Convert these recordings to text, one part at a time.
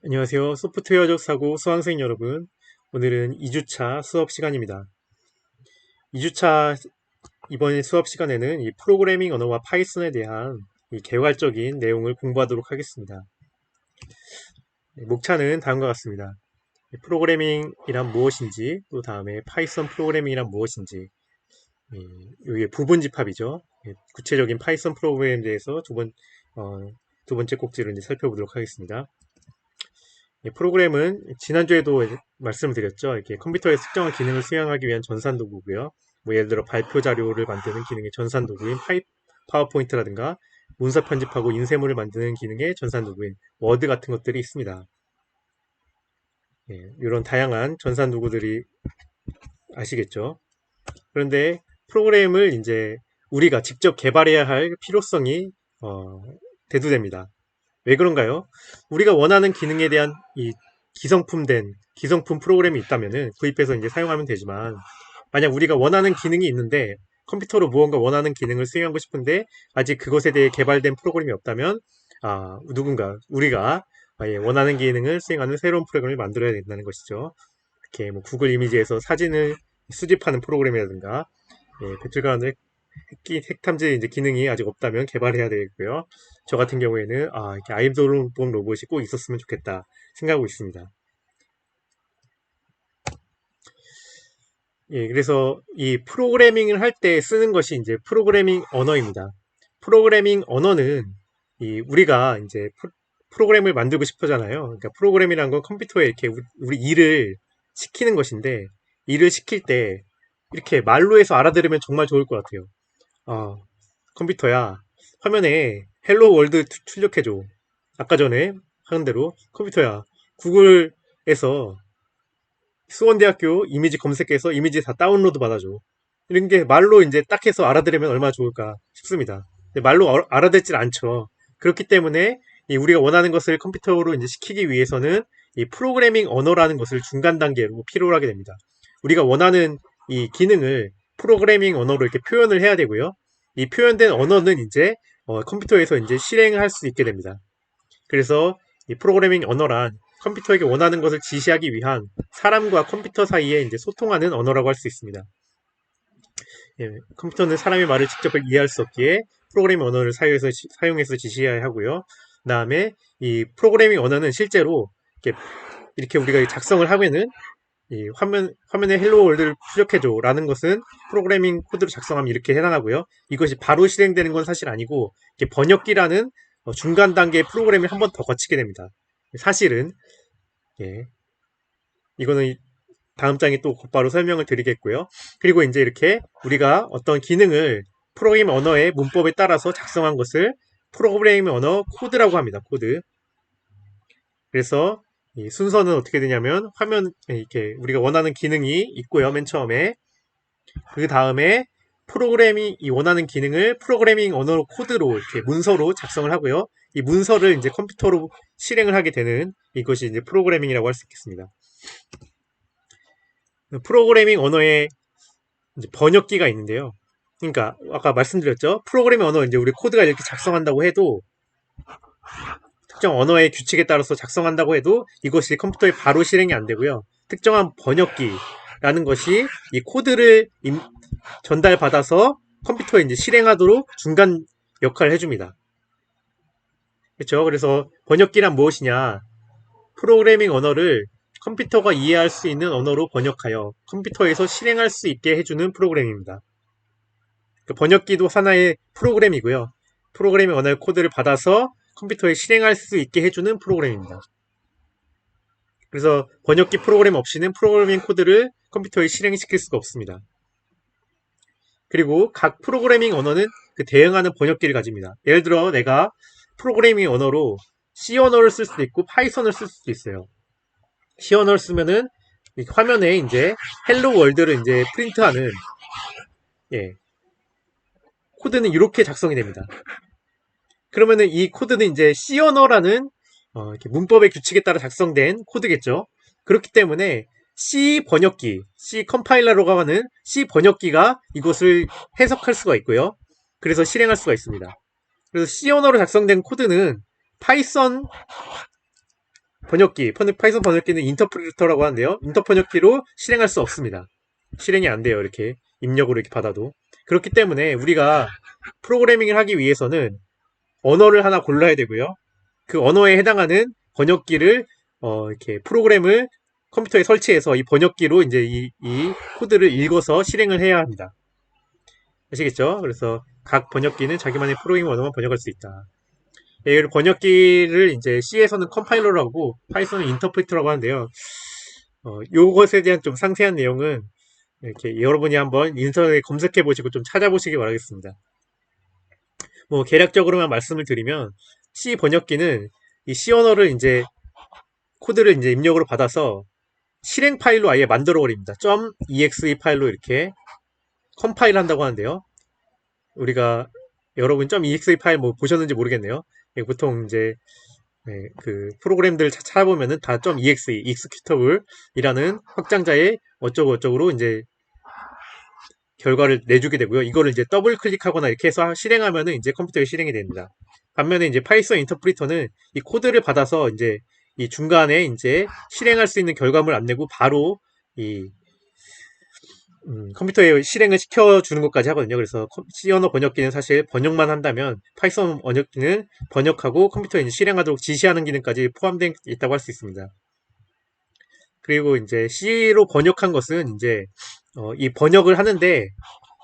안녕하세요. 소프트웨어적 사고 수강생 여러분. 오늘은 2주차 수업 시간입니다. 2주차 이번 수업 시간에는 이 프로그래밍 언어와 파이썬에 대한 이 개괄적인 내용을 공부하도록 하겠습니다. 목차는 다음과 같습니다. 프로그래밍이란 무엇인지, 또 다음에 파이썬 프로그래밍이란 무엇인지, 이게 부분 집합이죠. 구체적인 파이썬 프로그램에 대해서 두 번째 꼭지를 이제 살펴보도록 하겠습니다. 프로그램은 지난주에도 말씀드렸죠. 이렇게 컴퓨터의 특정한 기능을 수행하기 위한 전산 도구고요. 뭐 예를 들어 발표 자료를 만드는 기능의 전산 도구인 파워포인트라든가 문서 편집하고 인쇄물을 만드는 기능의 전산 도구인 워드 같은 것들이 있습니다. 이런 다양한 전산 도구들이 아시겠죠? 그런데 프로그램을 이제 우리가 직접 개발해야 할 필요성이 대두됩니다. 왜 그런가요? 우리가 원하는 기능에 대한 이 기성품 프로그램이 있다면은 구입해서 이제 사용하면 되지만, 만약 우리가 원하는 기능이 있는데 컴퓨터로 무언가 원하는 기능을 수행하고 싶은데 아직 그것에 대해 개발된 프로그램이 없다면, 우리가 원하는 기능을 수행하는 새로운 프로그램을 만들어야 된다는 것이죠. 이렇게 뭐 구글 이미지에서 사진을 수집하는 프로그램이라든가, 배틀그라운드 핵탐지 이제 기능이 아직 없다면 개발해야 되겠고요. 저 같은 경우에는 이렇게 아이돌봉 로봇이 꼭 있었으면 좋겠다 생각하고 있습니다. 그래서 이 프로그래밍을 할 때 쓰는 것이 이제 프로그래밍 언어입니다. 프로그래밍 언어는 우리가 이제 프로그램을 만들고 싶어잖아요. 그러니까 프로그램이란 건 컴퓨터에 이렇게 우리 일을 시키는 것인데, 일을 시킬 때 이렇게 말로 해서 알아들으면 정말 좋을 것 같아요. 어, 컴퓨터야, 화면에 헬로 월드 출력해줘. 아까 전에 하는 대로 컴퓨터야, 구글에서 수원대학교 이미지 검색해서 이미지 다 다운로드 받아줘. 이런 게 말로 이제 딱 해서 알아들으면 얼마나 좋을까 싶습니다. 근데 말로 알아듣질 않죠. 그렇기 때문에 우리가 원하는 것을 컴퓨터로 이제 시키기 위해서는 이 프로그래밍 언어라는 것을 중간 단계로 필요로 하게 됩니다. 우리가 원하는 이 기능을 프로그래밍 언어로 이렇게 표현을 해야 되고요. 이 표현된 언어는 이제 컴퓨터에서 이제 실행할 수 있게 됩니다. 그래서 이 프로그래밍 언어란 컴퓨터에게 원하는 것을 지시하기 위한 사람과 컴퓨터 사이에 이제 소통하는 언어라고 할 수 있습니다. 컴퓨터는 사람의 말을 직접 이해할 수 없기에 프로그래밍 언어를 사용해서 지시해야 하고요. 그 다음에 이 프로그래밍 언어는 실제로 이렇게 우리가 작성을 하면은 이 화면에 헬로 월드를 출력해줘 라는 것은 프로그래밍 코드로 작성하면 이렇게 해당하고요. 이것이 바로 실행되는 건 사실 아니고, 번역기라는 중간 단계의 프로그램을 한 번 더 거치게 됩니다. 사실은 이거는 다음 장에 또 곧바로 설명을 드리겠고요. 그리고 이제 이렇게 우리가 어떤 기능을 프로그래밍 언어의 문법에 따라서 작성한 것을 프로그래밍 언어 코드라고 합니다. 코드. 그래서 이 순서는 어떻게 되냐면, 화면 이렇게 우리가 원하는 기능이 있고요. 맨 처음에 그 다음에 프로그램이 이 원하는 기능을 프로그래밍 언어 코드로 이렇게 문서로 작성을 하고요. 이 문서를 이제 컴퓨터로 실행을 하게 되는 이것이 이제 프로그래밍이라고 할 수 있겠습니다. 프로그래밍 언어의 이제 번역기가 있는데요. 그러니까 아까 말씀드렸죠. 프로그래밍 언어 이제 우리 코드가 이렇게 작성한다고 해도, 특정 언어의 규칙에 따라서 작성한다고 해도 이것이 컴퓨터에 바로 실행이 안 되고요. 특정한 번역기라는 것이 이 코드를 전달받아서 컴퓨터에 이제 실행하도록 중간 역할을 해줍니다. 그렇죠? 그래서 번역기란 무엇이냐? 프로그래밍 언어를 컴퓨터가 이해할 수 있는 언어로 번역하여 컴퓨터에서 실행할 수 있게 해주는 프로그램입니다. 번역기도 하나의 프로그램이고요. 프로그래밍 언어의 코드를 받아서 컴퓨터에 실행할 수 있게 해주는 프로그램입니다. 그래서 번역기 프로그램 없이는 프로그래밍 코드를 컴퓨터에 실행시킬 수가 없습니다. 그리고 각 프로그래밍 언어는 그 대응하는 번역기를 가집니다. 예를 들어 내가 프로그래밍 언어로 C 언어를 쓸 수도 있고 파이썬을 쓸 수도 있어요. C 언어를 쓰면은 화면에 이제 헬로 월드를 이제 프린트하는 코드는 이렇게 작성이 됩니다. 그러면은 이 코드는 이제 C 언어라는 이렇게 문법의 규칙에 따라 작성된 코드겠죠. 그렇기 때문에 C 번역기, C 컴파일러라고 하는 C 번역기가 이것을 해석할 수가 있고요. 그래서 실행할 수가 있습니다. 그래서 C 언어로 작성된 코드는 파이썬 파이썬 번역기는 인터프리터라고 하는데요. 인터 번역기로 실행할 수 없습니다. 실행이 안 돼요. 이렇게 입력으로 이렇게 받아도. 그렇기 때문에 우리가 프로그래밍을 하기 위해서는 언어를 하나 골라야 되고요. 그 언어에 해당하는 번역기를 이렇게 프로그램을 컴퓨터에 설치해서 이 번역기로 이제 이 코드를 읽어서 실행을 해야 합니다. 아시겠죠? 그래서 각 번역기는 자기만의 프로그래밍 언어만 번역할 수 있다. 이 번역기를 이제 C에서는 컴파일러라고 파이썬은 인터프리터라고 하는데요. 요것에 대한 좀 상세한 내용은 이렇게 여러분이 한번 인터넷에 검색해 보시고 좀 찾아보시기 바라겠습니다. 뭐 개략적으로만 말씀을 드리면 C 번역기는 이 C 언어를 이제 코드를 이제 입력으로 받아서 실행 파일로 아예 만들어 버립니다. .exe 파일로 이렇게 컴파일 한다고 하는데요. 우리가 여러분 .exe 파일 뭐 보셨는지 모르겠네요. 보통 이제 그 프로그램들 찾아보면은 다 .exe, executable이라는 확장자의 어쩌고저쩌고로 이제 결과를 내주게 되고요. 이거를 이제 더블 클릭하거나 이렇게 해서 실행하면은 이제 컴퓨터에 실행이 됩니다. 반면에 이제 파이썬 인터프리터는 이 코드를 받아서 이제 이 중간에 이제 실행할 수 있는 결과물 안 내고 바로 이 컴퓨터에 실행을 시켜주는 것까지 하거든요. 그래서 C 언어 번역기는 사실 번역만 한다면 파이썬 번역기는 번역하고 컴퓨터에 이제 실행하도록 지시하는 기능까지 포함되어 있다고 할 수 있습니다. 그리고 이제 C로 번역한 것은 이제 이 번역을 하는데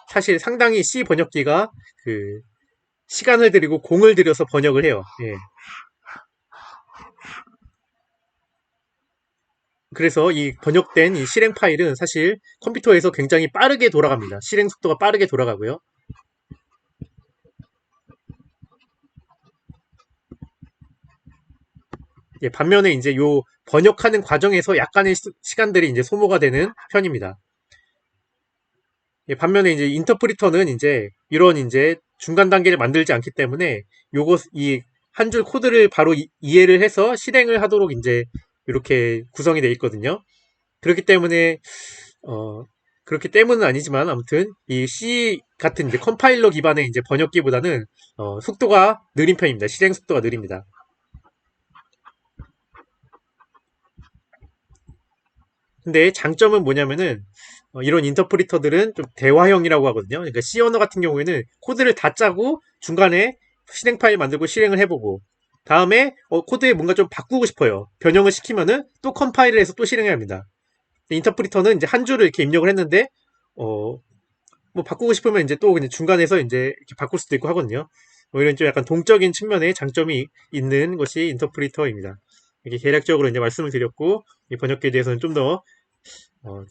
사실 상당히 C 번역기가 그 시간을 들이고 공을 들여서 번역을 해요. 예. 그래서 이 번역된 이 실행 파일은 사실 컴퓨터에서 굉장히 빠르게 돌아갑니다. 실행 속도가 빠르게 돌아가고요. 예, 반면에 이제 요 번역하는 과정에서 약간의 시간들이 이제 소모가 되는 편입니다. 예, 반면에 이제 인터프리터는 이제 이런 이제 중간 단계를 만들지 않기 때문에 요것 이 한 줄 코드를 바로 이해를 해서 실행을 하도록 이제 이렇게 구성이 되어 있거든요. 그렇기 때문에 그렇기 때문은 아니지만 아무튼 이 C 같은 이제 컴파일러 기반의 이제 번역기보다는 속도가 느린 편입니다. 실행 속도가 느립니다. 근데 장점은 뭐냐면은 이런 인터프리터들은 좀 대화형이라고 하거든요. 그러니까 C 언어 같은 경우에는 코드를 다 짜고 중간에 실행 파일 만들고 실행을 해보고 다음에 코드에 뭔가 좀 바꾸고 싶어요. 변형을 시키면은 또 컴파일을 해서 또 실행해야 합니다. 인터프리터는 이제 한 줄을 이렇게 입력을 했는데 뭐 바꾸고 싶으면 이제 또 그냥 중간에서 이제 이렇게 바꿀 수도 있고 하거든요. 뭐 이런 좀 약간 동적인 측면의 장점이 있는 것이 인터프리터입니다. 이렇게 개략적으로 이제 말씀을 드렸고 이 번역기에 대해서는 좀 더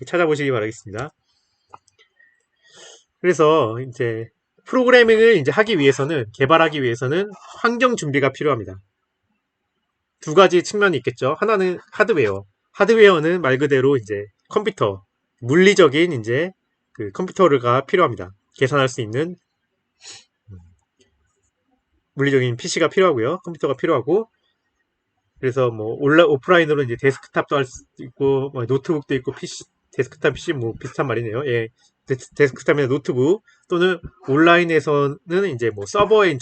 찾아보시기 바라겠습니다. 그래서 이제 프로그래밍을 이제 하기 위해서는 개발하기 위해서는 환경 준비가 필요합니다. 두 가지 측면이 있겠죠. 하나는 하드웨어. 하드웨어는 말 그대로 이제 컴퓨터, 물리적인 이제 그 컴퓨터가 필요합니다. 계산할 수 있는 물리적인 PC가 필요하고요. 컴퓨터가 필요하고 그래서 뭐 오프라인으로 이제 데스크탑도 할 수 있고 뭐 노트북도 있고 PC 데스크탑 PC 뭐 비슷한 말이네요. 예. 데스크탑이나 노트북 또는 온라인에서는 이제 뭐 서버에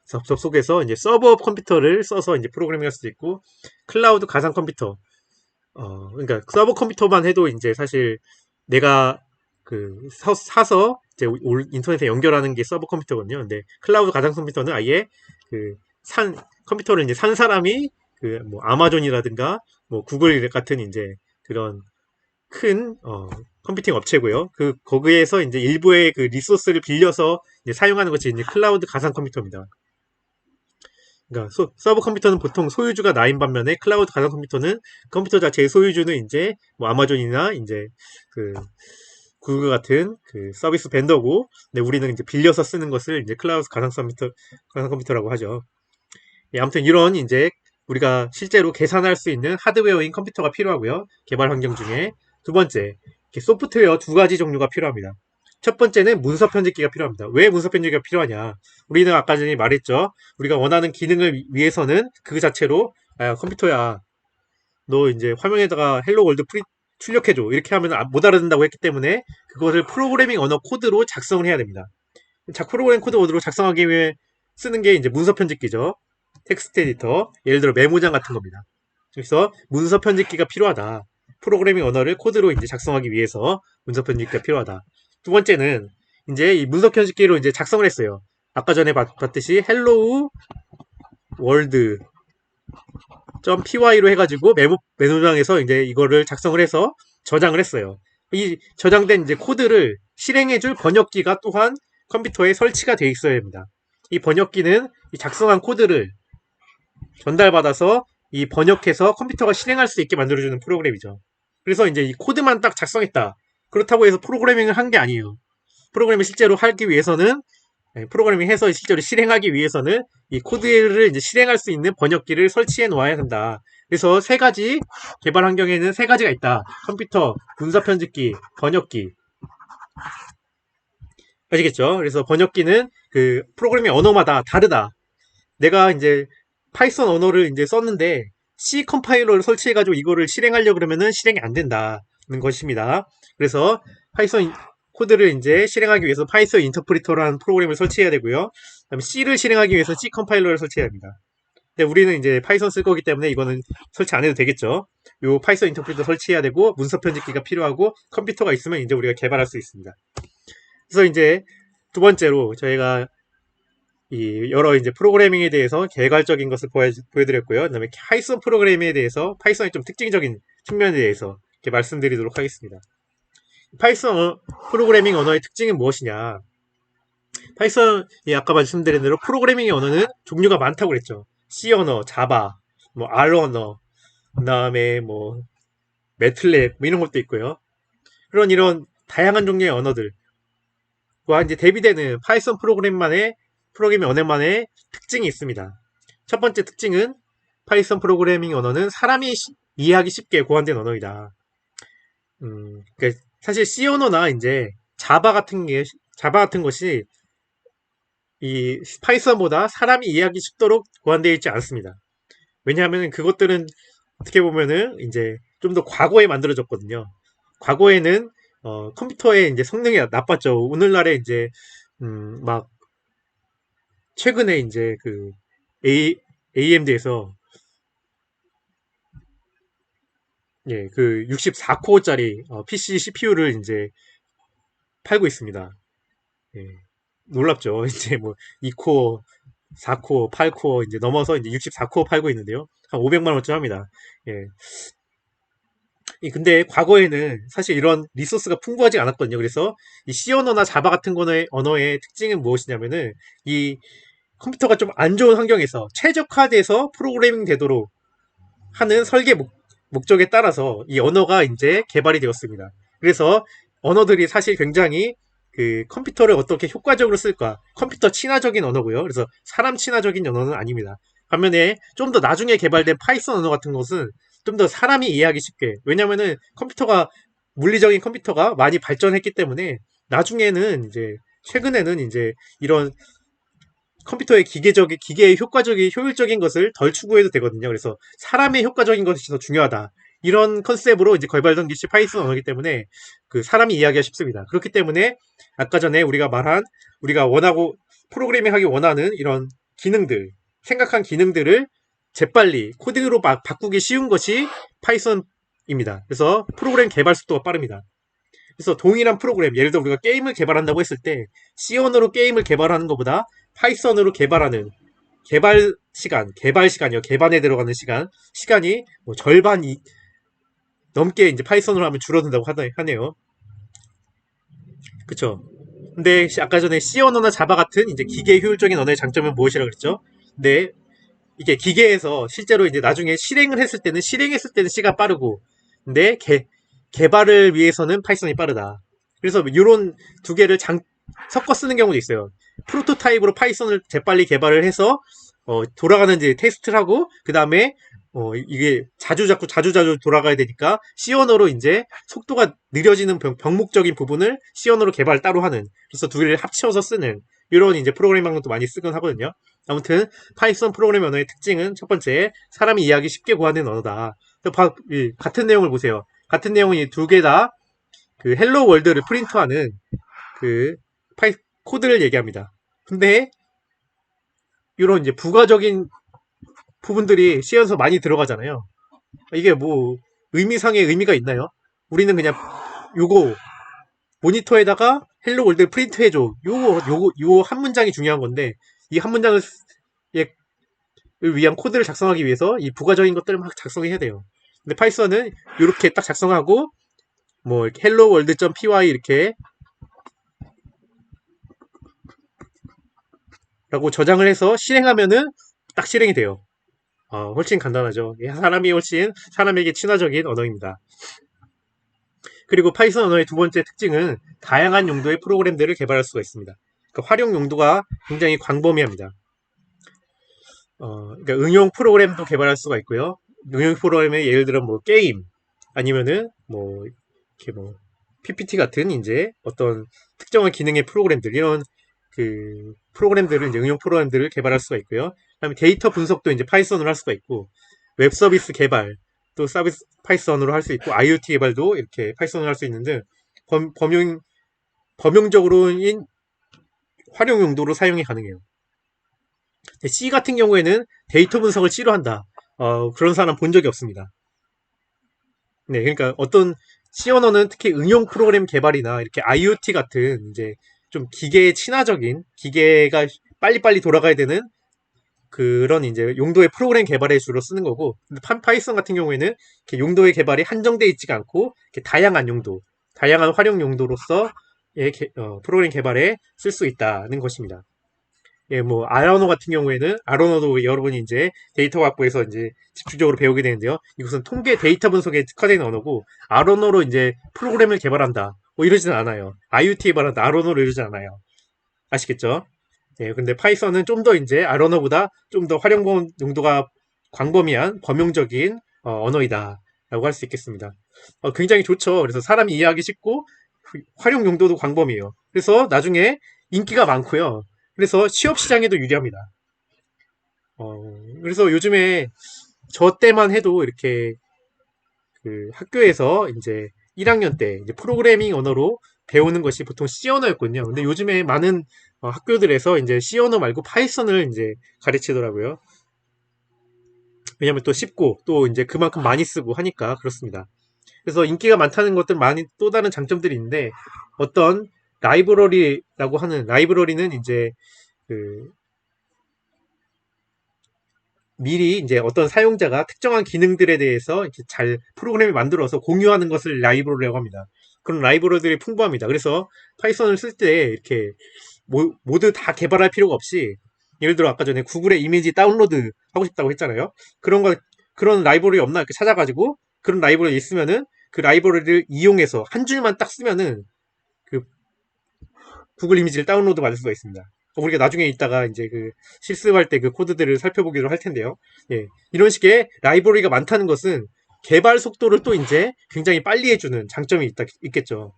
접속해서 이제 서버 컴퓨터를 써서 이제 프로그래밍 할 수도 있고 클라우드 가상 컴퓨터 그러니까 서버 컴퓨터만 해도 이제 사실 내가 그 사서 이제 인터넷에 연결하는 게 서버 컴퓨터거든요. 근데 클라우드 가상 컴퓨터는 아예 그 컴퓨터를 이제 산 사람이 그 뭐 아마존이라든가 뭐 구글 같은 이제 그런 큰 컴퓨팅 업체고요. 그 거기에서 이제 일부의 그 리소스를 빌려서 이제 사용하는 것이 이제 클라우드 가상 컴퓨터입니다. 그러니까 서버 컴퓨터는 보통 소유주가 나인 반면에 클라우드 가상 컴퓨터는 컴퓨터 자체의 소유주는 이제 뭐 아마존이나 이제 그 구글 같은 그 서비스 벤더고, 근데 우리는 이제 빌려서 쓰는 것을 이제 클라우드 가상 컴퓨터라고 하죠. 예, 아무튼 이런 이제 우리가 실제로 계산할 수 있는 하드웨어인 컴퓨터가 필요하고요. 개발 환경 중에 두 번째, 소프트웨어 두 가지 종류가 필요합니다. 첫 번째는 문서 편집기가 필요합니다. 왜 문서 편집기가 필요하냐? 우리는 아까 전에 말했죠. 우리가 원하는 기능을 위해서는 그 자체로 컴퓨터야, 너 이제 화면에다가 헬로 월드 출력해줘 이렇게 하면 못 알아듣는다고 했기 때문에 그것을 프로그래밍 언어 코드로 작성을 해야 됩니다. 프로그래밍 코드 언어로 작성하기 위해 쓰는 게 이제 문서 편집기죠. 텍스트 에디터, 예를 들어 메모장 같은 겁니다. 그래서 문서 편집기가 필요하다. 프로그래밍 언어를 코드로 이제 작성하기 위해서 문서 편집기가 필요하다. 두 번째는 이제 이 문서 편집기로 이제 작성을 했어요. 아까 전에 봤듯이 hello world .py로 해가지고 메모장에서 이제 이거를 작성을 해서 저장을 했어요. 이 저장된 이제 코드를 실행해줄 번역기가 또한 컴퓨터에 설치가 되어 있어야 합니다. 이 번역기는 이 작성한 코드를 전달받아서 이 번역해서 컴퓨터가 실행할 수 있게 만들어주는 프로그램이죠. 그래서 이제 이 코드만 딱 작성했다. 그렇다고 해서 프로그래밍을 한 게 아니에요. 프로그램을 실제로 하기 위해서는 프로그래밍 해서 실제로 실행하기 위해서는 이 코드를 이제 실행할 수 있는 번역기를 설치해 놓아야 한다. 그래서 세 가지 개발 환경에는 세 가지가 있다. 컴퓨터, 문서 편집기, 번역기. 아시겠죠? 그래서 번역기는 그 프로그래밍 언어마다 다르다. 내가 이제 파이썬 언어를 이제 썼는데 C 컴파일러를 설치해가지고 이거를 실행하려고 그러면은 실행이 안 된다는 것입니다. 그래서 파이썬 코드를 이제 실행하기 위해서 파이썬 인터프리터라는 프로그램을 설치해야 되고요. 그다음에 C를 실행하기 위해서 C 컴파일러를 설치해야 합니다. 근데 우리는 이제 파이썬 쓸 거기 때문에 이거는 설치 안 해도 되겠죠. 요 파이썬 인터프리터 설치해야 되고 문서 편집기가 필요하고 컴퓨터가 있으면 이제 우리가 개발할 수 있습니다. 그래서 이제 두 번째로 저희가 이 여러 이제 프로그래밍에 대해서 개괄적인 것을 보여드렸고요. 그다음에 파이썬 프로그래밍에 대해서 파이썬의 좀 특징적인 측면에 대해서 이렇게 말씀드리도록 하겠습니다. 파이썬 프로그래밍 언어의 특징은 무엇이냐? 파이썬이 아까 말씀드린 대로 프로그래밍의 언어는 종류가 많다고 그랬죠. C 언어, 자바, 뭐 R 언어, 그다음에 뭐 매틀랩 뭐 이런 것도 있고요. 이런 다양한 종류의 언어들과 이제 대비되는 파이썬 프로그래밍 언어만의 특징이 있습니다. 첫 번째 특징은 파이썬 프로그래밍 언어는 사람이 이해하기 쉽게 고안된 언어이다. 그러니까 사실 C 언어나 이제 자바 같은 것이 이 파이썬보다 사람이 이해하기 쉽도록 고안되어 있지 않습니다. 왜냐하면 그것들은 어떻게 보면은 이제 좀 더 과거에 만들어졌거든요. 과거에는 컴퓨터의 이제 성능이 나빴죠. 오늘날에 이제 막 최근에 이제 그 AMD에서 예, 그 64코어짜리 PC CPU를 이제 팔고 있습니다. 예, 놀랍죠. 이제 뭐 2코어, 4코어, 8코어 이제 넘어서 이제 64코어 팔고 있는데요. 한 500만 원쯤 합니다. 예. 근데 과거에는 사실 이런 리소스가 풍부하지 않았거든요. 그래서 이 C 언어나 자바 같은 언어의 특징은 무엇이냐면은 이 컴퓨터가 좀 안 좋은 환경에서 최적화돼서 프로그래밍 되도록 하는 설계 목적에 따라서 이 언어가 이제 개발이 되었습니다. 그래서 언어들이 사실 굉장히 그 컴퓨터를 어떻게 효과적으로 쓸까 컴퓨터 친화적인 언어고요. 그래서 사람 친화적인 언어는 아닙니다. 반면에 좀 더 나중에 개발된 파이썬 언어 같은 것은 좀 더 사람이 이해하기 쉽게 왜냐면은 물리적인 컴퓨터가 많이 발전했기 때문에 나중에는 이제 최근에는 이제 이런 컴퓨터의 기계의 효율적인 것을 덜 추구해도 되거든요. 그래서 사람의 효과적인 것이 더 중요하다. 이런 컨셉으로 이제 개발된 것이 파이썬 언어이기 때문에 그 사람이 이해하기가 쉽습니다. 그렇기 때문에 아까 전에 우리가 원하고 프로그래밍 하기 원하는 이런 생각한 기능들을 재빨리 코딩으로 바꾸기 쉬운 것이 파이썬입니다. 그래서 프로그램 개발 속도가 빠릅니다. 그래서 동일한 프로그램, 예를 들어 우리가 게임을 개발한다고 했을 때 C 언어로 게임을 개발하는 것보다 파이썬으로 개발하는 개발 시간이요. 개발에 들어가는 시간이 뭐 절반 넘게 이제 파이썬으로 하면 줄어든다고 하네요. 그쵸? 근데 아까 전에 C 언어나 자바 같은 이제 기계 효율적인 언어의 장점은 무엇이라고 그랬죠? 근데 이게 기계에서 실제로 이제 나중에 실행했을 때는 C가 빠르고, 근데 개발을 위해서는 파이썬이 빠르다. 그래서 이런 두 개를 섞어 쓰는 경우도 있어요. 프로토타입으로 파이썬을 재빨리 개발을 해서 돌아가는지 테스트를 하고 그 다음에 이게 자주 돌아가야 되니까 C 언어로 이제 속도가 느려지는 병목적인 부분을 C 언어로 개발 따로 하는 그래서 두 개를 합쳐서 쓰는 이런 이제 프로그래밍 방법도 많이 쓰곤 하거든요. 아무튼 파이썬 프로그래밍 언어의 특징은 첫 번째 사람이 이해하기 쉽게 구하는 언어다. 같은 내용을 보세요. 같은 내용은 이 두 개 다 그 헬로 월드를 프린트하는 그 코드를 얘기합니다. 근데 이런 이제 부가적인 부분들이 C에서 많이 들어가잖아요. 이게 뭐 의미상의 의미가 있나요? 우리는 그냥 요거 모니터에다가 헬로 월드 프린트해줘. 요 한 문장이 중요한 건데 이 한 문장을 위한 코드를 작성하기 위해서 이 부가적인 것들을 막 작성해야 돼요. 근데 파이썬은 이렇게 딱 작성하고 뭐 hello world.py 이렇게 라고 저장을 해서 실행하면은 딱 실행이 돼요. 훨씬 간단하죠. 사람이 훨씬 사람에게 친화적인 언어입니다. 그리고 파이썬 언어의 두 번째 특징은 다양한 용도의 프로그램들을 개발할 수가 있습니다. 그러니까 활용 용도가 굉장히 광범위합니다. 그러니까 응용 프로그램도 개발할 수가 있고요. 응용 프로그램에 예를 들어 뭐 게임 아니면은 뭐 이렇게 뭐 PPT 같은 이제 어떤 특정한 기능의 프로그램들 이런 그 프로그램들을 이제 응용 프로그램들을 개발할 수가 있고요. 그다음에 데이터 분석도 이제 파이썬으로 할 수가 있고 웹 서비스 개발 또 서비스 파이썬으로 할 수 있고 IoT 개발도 이렇게 파이썬으로 할 수 있는데 범용적으로인 활용 용도로 사용이 가능해요. C 같은 경우에는 데이터 분석을 C로 한다. 그런 사람 본 적이 없습니다. 네, 그러니까 어떤 C 언어는 특히 응용 프로그램 개발이나 이렇게 IoT 같은 이제 좀 기계에 친화적인 기계가 빨리빨리 돌아가야 되는 그런 이제 용도의 프로그램 개발에 주로 쓰는 거고, 근데 파이썬 같은 경우에는 이렇게 용도의 개발이 한정되어 있지가 않고 이렇게 다양한 용도, 다양한 활용 용도로서 프로그램 개발에 쓸 수 있다는 것입니다. 예, 뭐 아르노 같은 경우에는 아르노도 여러분이 이제 데이터 확보에서 이제 집중적으로 배우게 되는데요. 이것은 통계 데이터 분석에 특화된 언어고 아르노로 이제 프로그램을 개발한다. 뭐 이러지는 않아요. IoT 개발한다. 아르노로 이러지 않아요. 아시겠죠? 예, 근데 파이썬은 좀 더 이제 아르노보다 좀 더 활용 용도가 광범위한 범용적인 언어이다. 라고 할 수 있겠습니다. 굉장히 좋죠. 그래서 사람이 이해하기 쉽고 활용 용도도 광범위해요. 그래서 나중에 인기가 많고요. 그래서 취업 시장에도 유리합니다. 그래서 요즘에 저 때만 해도 이렇게 그 학교에서 이제 1학년 때 이제 프로그래밍 언어로 배우는 것이 보통 C 언어였거든요. 근데 요즘에 많은 학교들에서 이제 C 언어 말고 파이썬을 이제 가르치더라고요. 왜냐면 또 쉽고 또 이제 그만큼 많이 쓰고 하니까 그렇습니다. 그래서 인기가 많다는 것들 많이 또 다른 장점들이 있는데 어떤 라이브러리라고 하는 라이브러리는 이제 그 미리 이제 어떤 사용자가 특정한 기능들에 대해서 이렇게 잘 프로그램을 만들어서 공유하는 것을 라이브러리라고 합니다. 그런 라이브러리들이 풍부합니다. 그래서 파이썬을 쓸 때 이렇게 모두 다 개발할 필요가 없이 예를 들어 아까 전에 구글에 이미지 다운로드 하고 싶다고 했잖아요. 그런 라이브러리 없나 이렇게 찾아가지고 그런 라이브러리 있으면은 그 라이브러리를 이용해서 한 줄만 딱 쓰면은 그 구글 이미지를 다운로드 받을 수가 있습니다. 우리가 나중에 있다가 이제 그 실습할 때 그 코드들을 살펴보기로 할 텐데요. 예, 이런 식의 라이브러리가 많다는 것은 개발 속도를 또 이제 굉장히 빨리 해주는 장점이 있겠죠.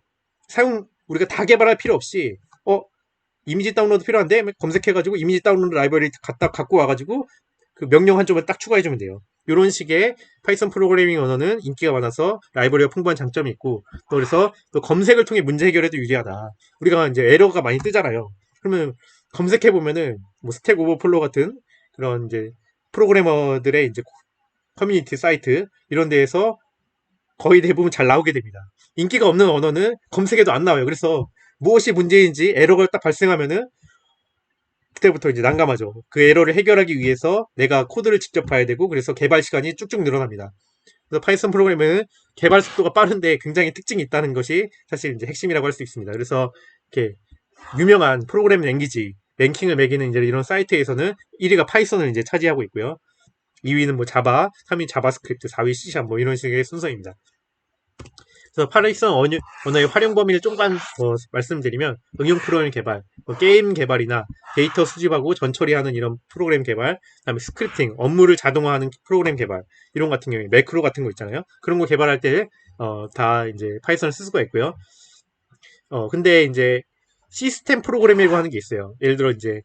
우리가 다 개발할 필요 없이, 이미지 다운로드 필요한데 검색해가지고 이미지 다운로드 라이브러리 갖고 와가지고 그 명령 한 쪽을 딱 추가해주면 돼요. 이런 식의 파이썬 프로그래밍 언어는 인기가 많아서 라이브러리가 풍부한 장점이 있고 또 그래서 또 검색을 통해 문제 해결에도 유리하다. 우리가 이제 에러가 많이 뜨잖아요. 그러면 검색해 보면은 뭐 스택 오버플로 같은 그런 이제 프로그래머들의 이제 커뮤니티 사이트 이런 데에서 거의 대부분 잘 나오게 됩니다. 인기가 없는 언어는 검색해도 안 나와요. 그래서 무엇이 문제인지 에러가 딱 발생하면은 그때부터 이제 난감하죠. 그 에러를 해결하기 위해서 내가 코드를 직접 봐야 되고 그래서 개발 시간이 쭉쭉 늘어납니다. 그래서 파이썬 프로그램은 개발 속도가 빠른데 굉장히 특징이 있다는 것이 사실 이제 핵심이라고 할 수 있습니다. 그래서 이렇게 유명한 프로그램 랭귀지 랭킹을 매기는 이제 이런 사이트에서는 1위가 파이썬을 이제 차지하고 있고요. 2위는 뭐 자바, 3위 자바스크립트, 4위 C샵 뭐 이런 식의 순서입니다. 그래서 파이썬 언어의 활용 범위를 조금만 더 말씀드리면 응용 프로그램 개발, 뭐 게임 개발이나 데이터 수집하고 전처리하는 이런 프로그램 개발, 그다음에 스크립팅, 업무를 자동화하는 프로그램 개발 이런 같은 경우에 매크로 같은 거 있잖아요. 그런 거 개발할 때 다 이제 파이썬을 쓸 수가 있고요. 근데 이제 시스템 프로그램이라고 하는 게 있어요. 예를 들어 이제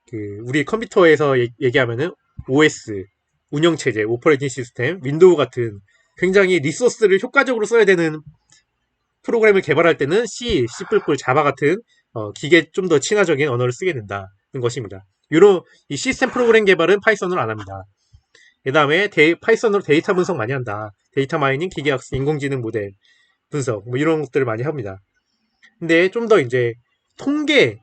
그 우리 컴퓨터에서 얘기하면은 OS, 운영체제, 오퍼레이팅 시스템, 윈도우 같은 굉장히 리소스를 효과적으로 써야 되는 프로그램을 개발할 때는 C, C++, 자바 같은 기계에 좀 더 친화적인 언어를 쓰게 된다는 것입니다. 이 시스템 프로그램 개발은 파이썬으로 안 합니다. 그 다음에 파이썬으로 데이터 분석 많이 한다. 데이터 마이닝, 기계학습, 인공지능 모델 분석, 뭐 이런 것들을 많이 합니다. 근데 좀 더 이제 통계,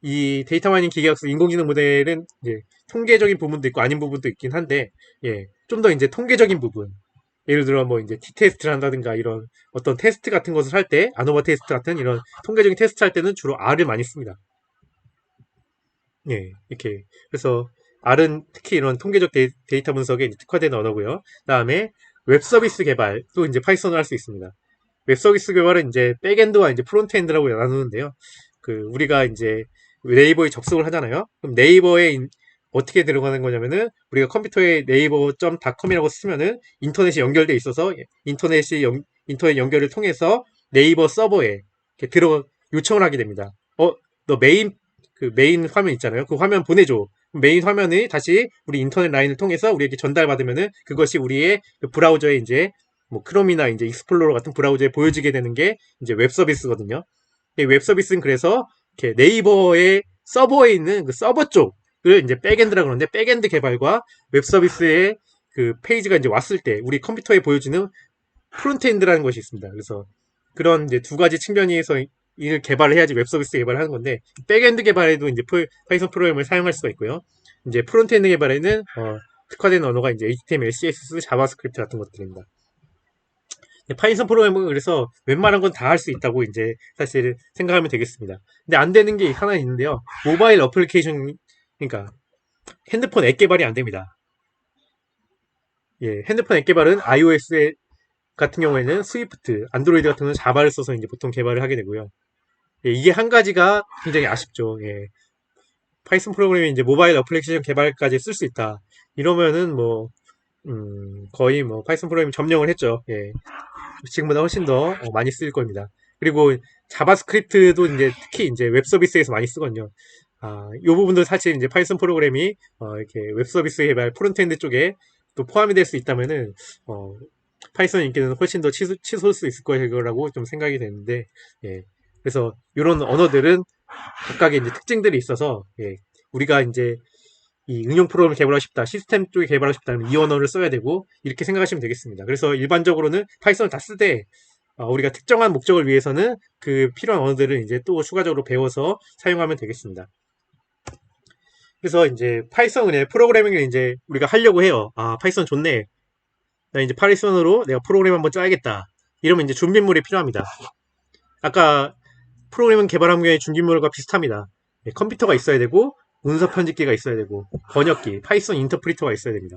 이 데이터 마이닝, 기계학습, 인공지능 모델은 이제 통계적인 부분도 있고 아닌 부분도 있긴 한데, 예, 좀 더 이제 통계적인 부분. 예를 들어 뭐 이제 T-테스트를 한다든가 이런 어떤 테스트 같은 것을 할 때, 아노바 테스트 같은 이런 통계적인 테스트 할 때는 주로 R을 많이 씁니다. 예, 이렇게. 그래서 R은 특히 이런 통계적 데이터 분석에 특화된 언어고요. 그다음에 웹 서비스 개발도 이제 파이썬을 할 수 있습니다. 웹 서비스 개발은 이제 백엔드와 이제 프론트엔드라고 나누는데요. 우리가 이제 네이버에 접속을 하잖아요. 그럼 네이버에 어떻게 들어가는 거냐면은 우리가 컴퓨터에 네이버.com이라고 쓰면은 인터넷이 연결돼 있어서 인터넷 연결을 통해서 네이버 서버에 이렇게 요청을 하게 됩니다. 너 메인 화면 있잖아요. 그 화면 보내줘. 메인 화면이 다시 우리 인터넷 라인을 통해서 우리에게 전달받으면은 그것이 우리의 그 브라우저에 이제 뭐 크롬이나 이제 익스플로러 같은 브라우저에 보여지게 되는 게 이제 웹 서비스거든요. 웹 서비스는 그래서 이렇게 네이버의 서버에 있는 그 서버 쪽을 이제 백엔드라고 그러는데 백엔드 개발과 웹 서비스의 그 페이지가 이제 왔을 때 우리 컴퓨터에 보여주는 프론트엔드라는 것이 있습니다. 그래서 그런 이제 두 가지 측면에서 이를 개발을 해야지 웹 서비스 개발을 하는 건데 백엔드 개발에도 이제 파이썬 프로그램을 사용할 수가 있고요. 이제 프론트엔드 개발에는 특화된 언어가 이제 HTML, CSS, 자바스크립트 같은 것들입니다. 파이썬 프로그램은 그래서 웬만한 건 다 할 수 있다고 이제 사실 생각하면 되겠습니다. 근데 안 되는 게 하나 있는데요. 모바일 어플리케이션, 그러니까 핸드폰 앱 개발이 안 됩니다. 예, 핸드폰 앱 개발은 iOS 같은 경우에는 스위프트, 안드로이드 같은 경우는 자바를 써서 이제 보통 개발을 하게 되고요. 예, 이게 한 가지가 굉장히 아쉽죠. 예. 파이썬 프로그램이 이제 모바일 어플리케이션 개발까지 쓸 수 있다. 이러면은 뭐, 거의 뭐 파이썬 프로그램 점령을 했죠. 예. 지금보다 훨씬 더 많이 쓰일 겁니다. 그리고 자바스크립트도 이제 특히 이제 웹 서비스에서 많이 쓰거든요. 이 부분도 사실 이제 파이썬 프로그램이 이렇게 웹 서비스 개발 프론트엔드 쪽에 또 포함이 될 수 있다면은 파이썬 인기는 훨씬 더 치솟을 수 있을 거라고 좀 생각이 되는데, 예. 그래서 이런 언어들은 각각의 이제 특징들이 있어서, 예. 우리가 이제 이 응용 프로그램을 개발하고 싶다, 시스템 쪽에 개발하고 싶다면 이 언어를 써야 되고, 이렇게 생각하시면 되겠습니다. 그래서 일반적으로는 파이썬을 다 쓰되, 우리가 특정한 목적을 위해서는 그 필요한 언어들을 이제 또 추가적으로 배워서 사용하면 되겠습니다. 그래서 이제 파이썬의 프로그래밍을 이제 우리가 하려고 해요. 파이썬 좋네. 나 이제 파이썬으로 내가 프로그램 한번 짜야겠다. 이러면 이제 준비물이 필요합니다. 아까 프로그램 개발하는 게 준비물과 비슷합니다. 컴퓨터가 있어야 되고, 문서 편집기가 있어야 되고, 번역기, 파이썬 인터프리터가 있어야 됩니다.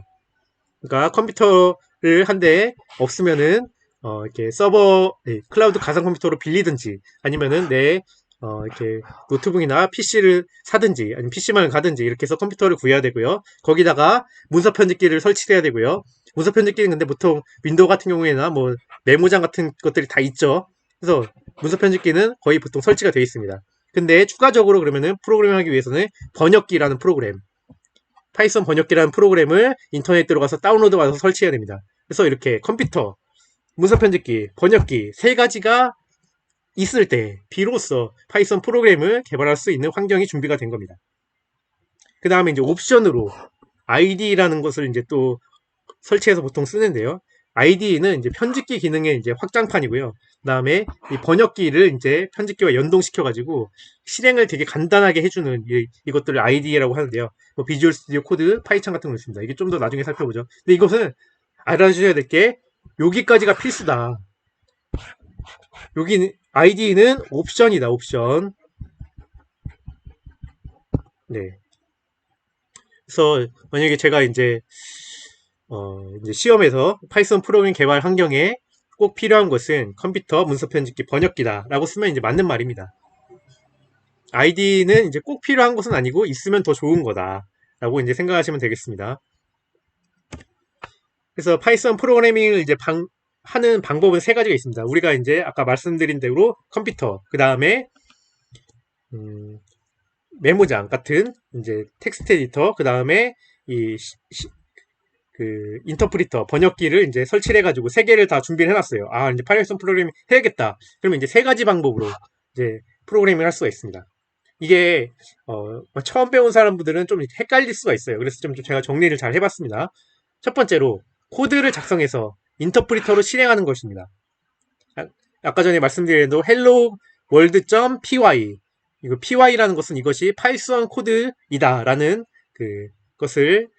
그러니까 컴퓨터를 한 대 없으면은 이렇게 서버 클라우드 가상 컴퓨터로 빌리든지 아니면은 이렇게 노트북이나 PC를 사든지 아니면 PC만을 가든지 이렇게 해서 컴퓨터를 구해야 되고요. 거기다가 문서 편집기를 설치해야 되고요. 문서 편집기는 근데 보통 윈도우 같은 경우에나 뭐 메모장 같은 것들이 다 있죠. 그래서 문서 편집기는 거의 보통 설치가 되어 있습니다. 근데 추가적으로 그러면은 프로그램 하기 위해서는 번역기라는 프로그램, 파이썬 번역기라는 프로그램을 인터넷 들어가서 다운로드 받아서 설치해야 됩니다. 그래서 이렇게 컴퓨터, 문서 편집기, 번역기 세 가지가 있을 때 비로소 파이썬 프로그램을 개발할 수 있는 환경이 준비가 된 겁니다. 그 다음에 이제 옵션으로 IDE라는 것을 이제 또 설치해서 보통 쓰는데요. IDE는 이제 편집기 기능의 이제 확장판이고요. 그 다음에 이 번역기를 이제 편집기와 연동시켜가지고 실행을 되게 간단하게 해주는 이것들을 IDE라고 하는데요. 뭐 비주얼 스튜디오 코드, 파이썬 같은 거 있습니다. 이게 좀 더 나중에 살펴보죠. 근데 이것은 알아주셔야 될 게 여기까지가 필수다. 여기 IDE는 옵션이다. 옵션. 네. 그래서 만약에 제가 이제 시험에서 파이썬 프로그램 개발 환경에 꼭 필요한 것은 컴퓨터, 문서 편집기, 번역기다 라고 쓰면 이제 맞는 말입니다. ID는 이제 꼭 필요한 것은 아니고 있으면 더 좋은 거다 라고 이제 생각하시면 되겠습니다. 그래서 파이썬 프로그래밍을 이제 하는 방법은 세 가지가 있습니다. 우리가 이제 아까 말씀드린 대로 컴퓨터, 그 다음에 메모장 같은 이제 텍스트 에디터, 그 다음에 그 인터프리터 번역기를 이제 설치를 해가지고 세 개를 다 준비를 해놨어요. 이제 파이썬 프로그램 해야겠다. 그러면 이제 세 가지 방법으로 이제 프로그래밍을 할 수가 있습니다. 이게 처음 배운 사람들은 좀 헷갈릴 수가 있어요. 그래서 좀 제가 정리를 잘 해봤습니다. 첫 번째로 코드를 작성해서 인터프리터로 실행하는 것입니다. 아까 전에 말씀드린 대로 hello world.py, 이거 py라는 것은 이것이 파이썬 코드이다 라는 그것을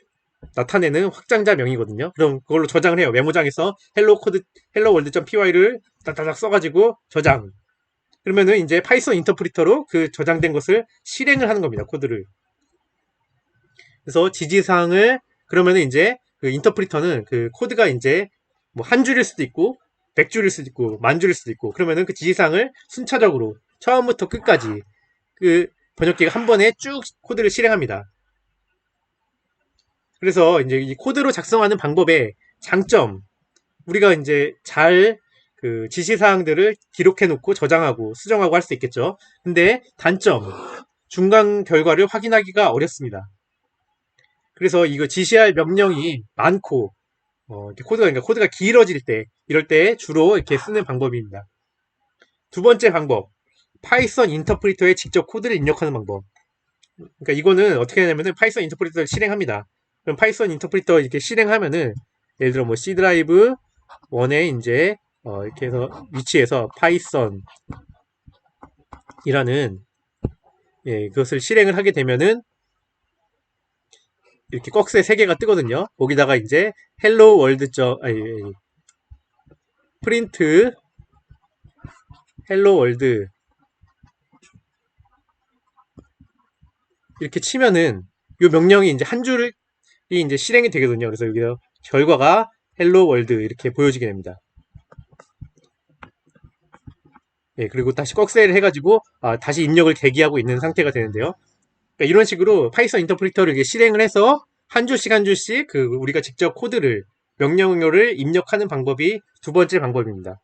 나타내는 확장자명이거든요. 그럼 그걸로 저장을 해요. 메모장에서 hello world.py를 딱딱딱 써가지고 저장. 그러면은 이제 파이썬 인터프리터로 그 저장된 것을 실행을 하는 겁니다. 코드를. 그래서 지지사항을 그러면은 이제 그 인터프리터는 그 코드가 이제 뭐 한 줄일 수도 있고 100줄일 수도 있고 만 줄일 수도 있고 그러면은 그 지지사항을 순차적으로 처음부터 끝까지 그 번역기가 한 번에 쭉 코드를 실행합니다. 그래서 이제 이 코드로 작성하는 방법의 장점, 우리가 이제 잘 그 지시사항들을 기록해 놓고 저장하고 수정하고 할 수 있겠죠. 근데 단점, 중간 결과를 확인하기가 어렵습니다. 그래서 이거 지시할 명령이 많고 이렇게 그러니까 코드가 길어질 때 이럴 때 주로 이렇게 쓰는 방법입니다. 두 번째 방법, 파이썬 인터프리터에 직접 코드를 입력하는 방법. 그러니까 이거는 어떻게 하냐면은 파이썬 인터프리터를 실행합니다. 그럼 파이썬 인터프리터 이렇게 실행하면은 예를 들어 뭐 C 드라이브 1에 이제 이렇게 해서 위치에서 파이썬이라는 그것을 실행을 하게 되면은 이렇게 꺽쇠 3개가 뜨거든요. 거기다가 이제 hello world 프린트 hello world 이렇게 치면은 이 명령이 이제 한 줄이 이제 실행이 되거든요. 그래서 여기서 결과가 hello world 이렇게 보여지게 됩니다. 그리고 다시 꺽쇠를 해가지고 다시 입력을 대기하고 있는 상태가 되는데요. 그러니까 이런 식으로 파이썬 인터프리터를 이렇게 실행을 해서 한 줄씩 한 줄씩 그 우리가 직접 코드를 명령어를 입력하는 방법이 두 번째 방법입니다.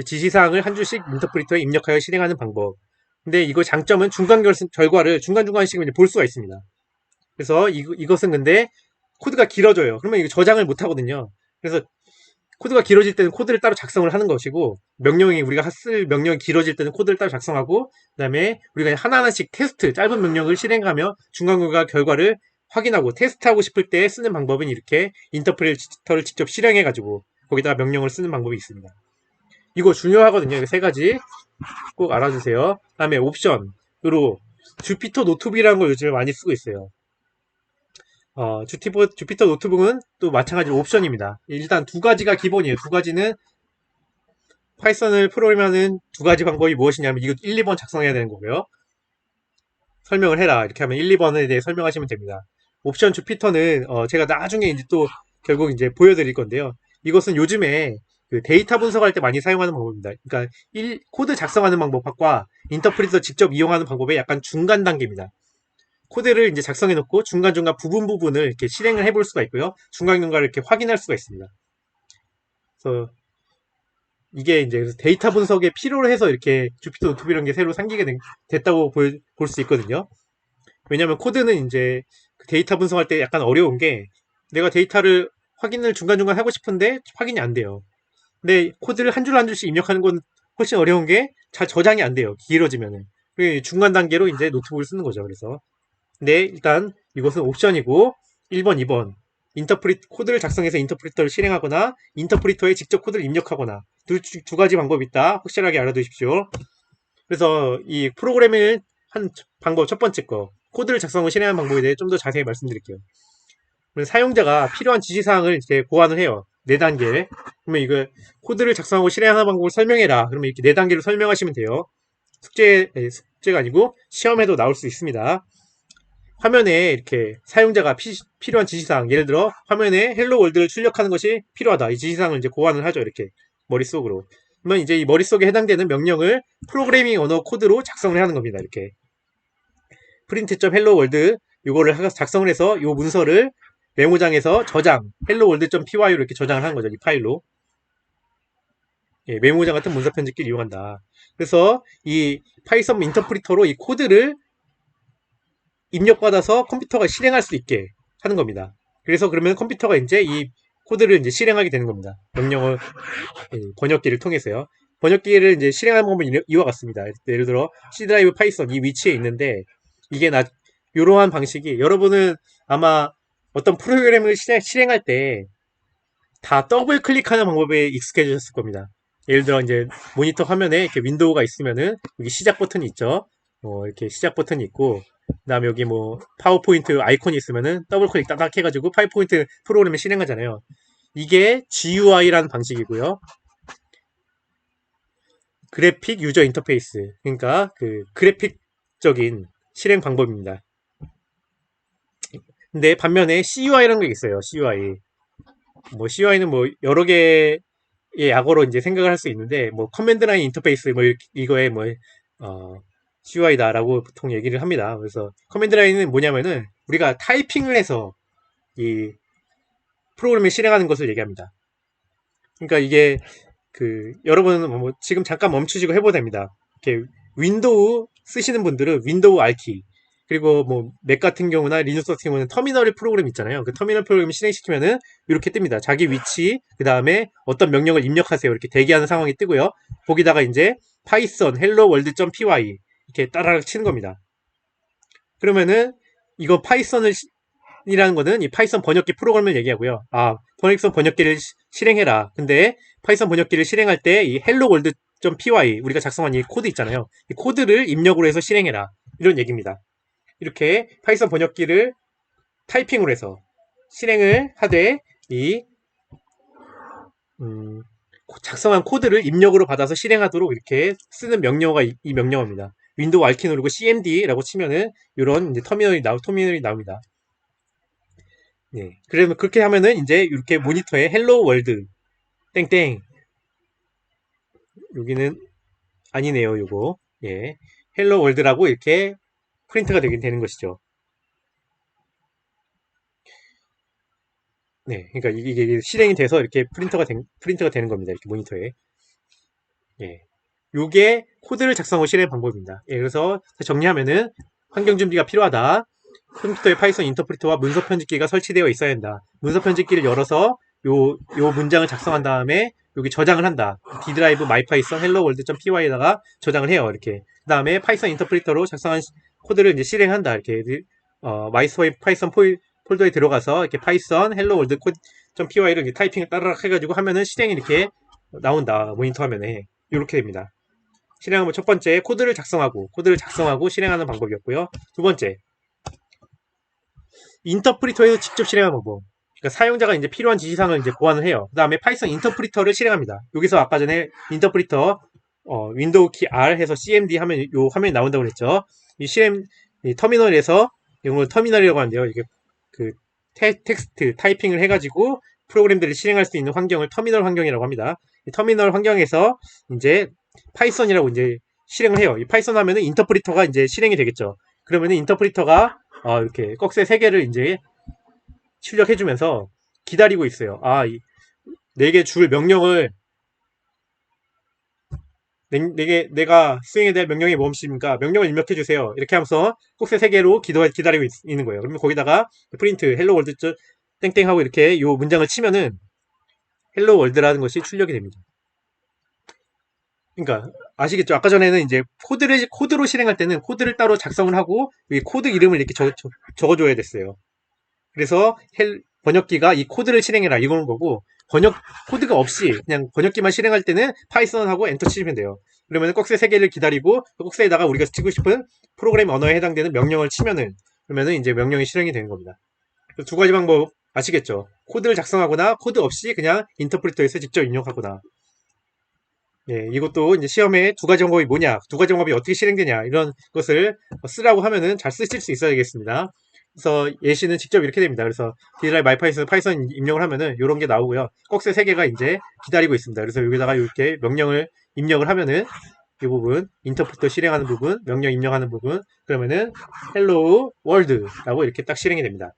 지시사항을 한 줄씩 인터프리터에 입력하여 실행하는 방법. 근데 이거 장점은 중간 결과를 중간중간씩 볼 수가 있습니다. 그래서 이것은 근데 코드가 길어져요. 그러면 이거 저장을 못 하거든요. 그래서 코드가 길어질 때는 코드를 따로 작성을 하는 것이고 우리가 쓸 명령이 길어질 때는 코드를 따로 작성하고 그다음에 우리가 하나하나씩 테스트 짧은 명령을 실행하며 중간중간 결과를 확인하고 테스트하고 싶을 때 쓰는 방법은 이렇게 인터프리터를 직접 실행해 가지고 거기다가 명령을 쓰는 방법이 있습니다. 이거 중요하거든요. 이거 세 가지 꼭 알아주세요. 그다음에 옵션으로 주피터 노트북이라는 걸 요즘에 많이 쓰고 있어요. 주피터 노트북은 또 마찬가지로 옵션입니다. 일단 두 가지가 기본이에요. 두 가지는 파이썬을 프로그램하는 두 가지 방법이 무엇이냐면 이거 1, 2번 작성해야 되는 거고요. 설명을 해라. 이렇게 하면 1, 2번에 대해 설명하시면 됩니다. 옵션 주피터는 제가 나중에 이제 또 결국 이제 보여드릴 건데요. 이것은 요즘에 그 데이터 분석할 때 많이 사용하는 방법입니다. 그러니까 코드 작성하는 방법과 인터프리터 직접 이용하는 방법의 약간 중간 단계입니다. 코드를 이제 작성해 놓고 중간중간 부분을 이렇게 실행을 해볼 수가 있고요. 중간중간을 이렇게 확인할 수가 있습니다. 그래서 이게 이제 데이터 분석에 필요로 해서 이렇게 주피터 노트북이라는 게 새로 생기게 됐다고 볼 수 있거든요. 왜냐하면 코드는 이제 데이터 분석할 때 약간 어려운 게 내가 데이터를 확인을 중간중간 하고 싶은데 확인이 안 돼요. 근데 코드를 한 줄 한 줄씩 입력하는 건 훨씬 어려운 게 잘 저장이 안 돼요. 길어지면은. 중간 단계로 이제 노트북을 쓰는 거죠. 그래서 근데 일단 이것은 옵션이고 1번, 2번 코드를 작성해서 인터프리터를 실행하거나 인터프리터에 직접 코드를 입력하거나 두 가지 방법이 있다. 확실하게 알아두십시오. 그래서 이 프로그래밍을 한 방법 첫 번째 거 코드를 작성하고 실행하는 방법에 대해 좀 더 자세히 말씀드릴게요. 사용자가 필요한 지시사항을 이렇게 고안을 해요. 4단계. 그러면 이거 코드를 작성하고 실행하는 방법을 설명해라. 그러면 이렇게 4단계로 설명하시면 돼요. 숙제가 아니고 시험에도 나올 수 있습니다. 화면에 이렇게 사용자가 필요한 지시사항, 예를 들어 화면에 헬로 월드를 출력하는 것이 필요하다. 이 지시사항을 이제 고안을 하죠. 이렇게 머릿속으로. 그러면 이제 이 머릿속에 해당되는 명령을 프로그래밍 언어 코드로 작성을 하는 겁니다. 이렇게 print.hello world 이거를 작성을 해서 이 문서를 메모장에서 저장 hello world.py로 이렇게 저장을 하는 거죠. 이 파일로. 메모장 같은 문서 편집기를 이용한다. 그래서 이 파이썬 인터프리터로 이 코드를 입력받아서 컴퓨터가 실행할 수 있게 하는 겁니다. 그래서 그러면 컴퓨터가 이제 이 코드를 이제 실행하게 되는 겁니다. 명령어 번역기를 통해서요. 번역기를 이제 실행하는 방법은 이와 같습니다. 예를 들어 C 드라이브 파이썬 이 위치에 있는데 이게 이러한 방식이 여러분은 아마 어떤 프로그램을 실행할 때 다 더블 클릭하는 방법에 익숙해지셨을 겁니다. 예를 들어 이제 모니터 화면에 이렇게 윈도우가 있으면은 여기 시작 버튼이 있죠. 이렇게 시작 버튼이 있고, 그다음에 여기 뭐 파워포인트 아이콘이 있으면은 더블 클릭 따닥 해가지고 파워포인트 프로그램을 실행하잖아요. 이게 GUI라는 방식이고요. 그래픽 유저 인터페이스. 그러니까 그 그래픽적인 실행 방법입니다. 근데 반면에 CUI라는 게 있어요. CUI. 뭐 CUI는 뭐 여러 개의 약어로 이제 생각을 할 수 있는데, 뭐 커맨드 라인 인터페이스 뭐 이거에 뭐 CUI다라고 보통 얘기를 합니다. 그래서 커맨드 라인은 뭐냐면은 우리가 타이핑을 해서 이 프로그램을 실행하는 것을 얘기합니다. 그러니까 이게 그 여러분 뭐 지금 잠깐 멈추시고 해보도 됩니다. 이렇게 윈도우 쓰시는 분들은 윈도우 R키, 그리고 뭐 맥 같은 경우나 리눅스 같은 경우는 터미널 프로그램 있잖아요. 그 터미널 프로그램을 실행시키면은 이렇게 뜹니다. 자기 위치, 그 다음에 어떤 명령을 입력하세요. 이렇게 대기하는 상황이 뜨고요. 거기다가 이제 파이썬 hello world.py 이렇게 따라락 치는 겁니다. 그러면은 이거 파이썬을 이라는 거는 이 파이썬 번역기 프로그램을 얘기하고요. 파이썬 번역기를 실행해라. 근데 파이썬 번역기를 실행할 때 이 hello world.py 우리가 작성한 이 코드 있잖아요. 이 코드를 입력으로 해서 실행해라. 이런 얘기입니다. 이렇게 파이썬 번역기를 타이핑으로 해서 실행을 하되 이 작성한 코드를 입력으로 받아서 실행하도록 이렇게 쓰는 명령어가 이 명령어입니다. 윈도우 R키 누르고 cmd라고 치면은 이런 이제 터미널이 나옵니다. 네. 그러면 그렇게 하면은 이제 이렇게 모니터에 헬로 월드 땡땡, 여기는 아니네요. 요거. 예. 헬로 월드라고 이렇게 프린트가 되는 것이죠. 네. 그러니까 이게 실행이 돼서 이렇게 프린트가 되는 겁니다. 이렇게 모니터에. 예. 요게 코드를 작성하고 실행 방법입니다. 예. 그래서 정리하면은 환경 준비가 필요하다. 컴퓨터에 파이썬 인터프리터와 문서 편집기가 설치되어 있어야 한다. 문서 편집기를 열어서 요 문장을 작성한 다음에 여기 저장을 한다. D 드라이브 마이파이썬 hello world.py에다가 저장을 해요. 이렇게. 그 다음에 파이썬 인터프리터로 작성한 코드를 이제 실행한다. 이렇게 마이스웨이 파이썬 폴더에 들어가서 이렇게 파이썬 hello world.py를 타이핑을 따라락 해가지고 하면은 실행이 이렇게 나온다. 모니터 화면에 이렇게 됩니다. 실행하면 첫 번째 코드를 작성하고 실행하는 방법이었고요. 두 번째 인터프리터에서 직접 실행하는 방법. 그러니까 사용자가 이제 필요한 지시사항을 이제 보완을 해요. 그 다음에 파이썬 인터프리터를 실행합니다. 여기서 아까 전에 인터프리터 윈도우 키 R 해서 CMD 하면 요 화면이 나온다고 그랬죠. 이 터미널에서 이걸 터미널이라고 하는데요. 이게 그 텍스트 타이핑을 해가지고 프로그램들을 실행할 수 있는 환경을 터미널 환경이라고 합니다. 이 터미널 환경에서 이제 파이썬이라고 이제 실행을 해요. 이 파이썬 하면은 인터프리터가 이제 실행이 되겠죠. 그러면은 인터프리터가 이렇게 꺽쇠 3개를 이제 출력해주면서 기다리고 있어요. 내게 줄 명령을, 내가 수행해야 될 명령이 무엇입니까? 명령을 입력해주세요. 이렇게 하면서 꺽쇠 3개로 기다리고 있는 거예요. 그러면 거기다가 프린트, 헬로 월드 땡땡 하고 이렇게 요 문장을 치면은 헬로 월드라는 것이 출력이 됩니다. 그러니까 아시겠죠? 아까 전에는 이제 코드로 실행할 때는 코드를 따로 작성을 하고 이 코드 이름을 이렇게 적어줘야 됐어요. 그래서 번역기가 이 코드를 실행해라 이거는 거고, 코드가 없이 그냥 번역기만 실행할 때는 파이썬하고 엔터 치시면 돼요. 그러면 꺽쇠 3개를 기다리고 그 꺽쇠에다가 우리가 치고 싶은 프로그램 언어에 해당되는 명령을 치면은, 그러면은 이제 명령이 실행이 되는 겁니다. 두 가지 방법 아시겠죠? 코드를 작성하거나 코드 없이 그냥 인터프리터에서 직접 입력하거나. 예, 이것도 이제 시험에 두 가지 방법이 뭐냐, 두 가지 방법이 어떻게 실행되냐, 이런 것을 쓰라고 하면은 잘 쓰실 수 있어야겠습니다. 그래서 예시는 직접 이렇게 됩니다. 그래서 디라이 마이파이썬 파이썬 입력을 하면은 이런 게 나오고요. 꺽쇠 3개가 이제 기다리고 있습니다. 그래서 여기다가 이렇게 명령을 입력을 하면은 이 부분, 인터프리터 실행하는 부분, 명령 입력하는 부분, 그러면은 hello world라고 이렇게 딱 실행이 됩니다.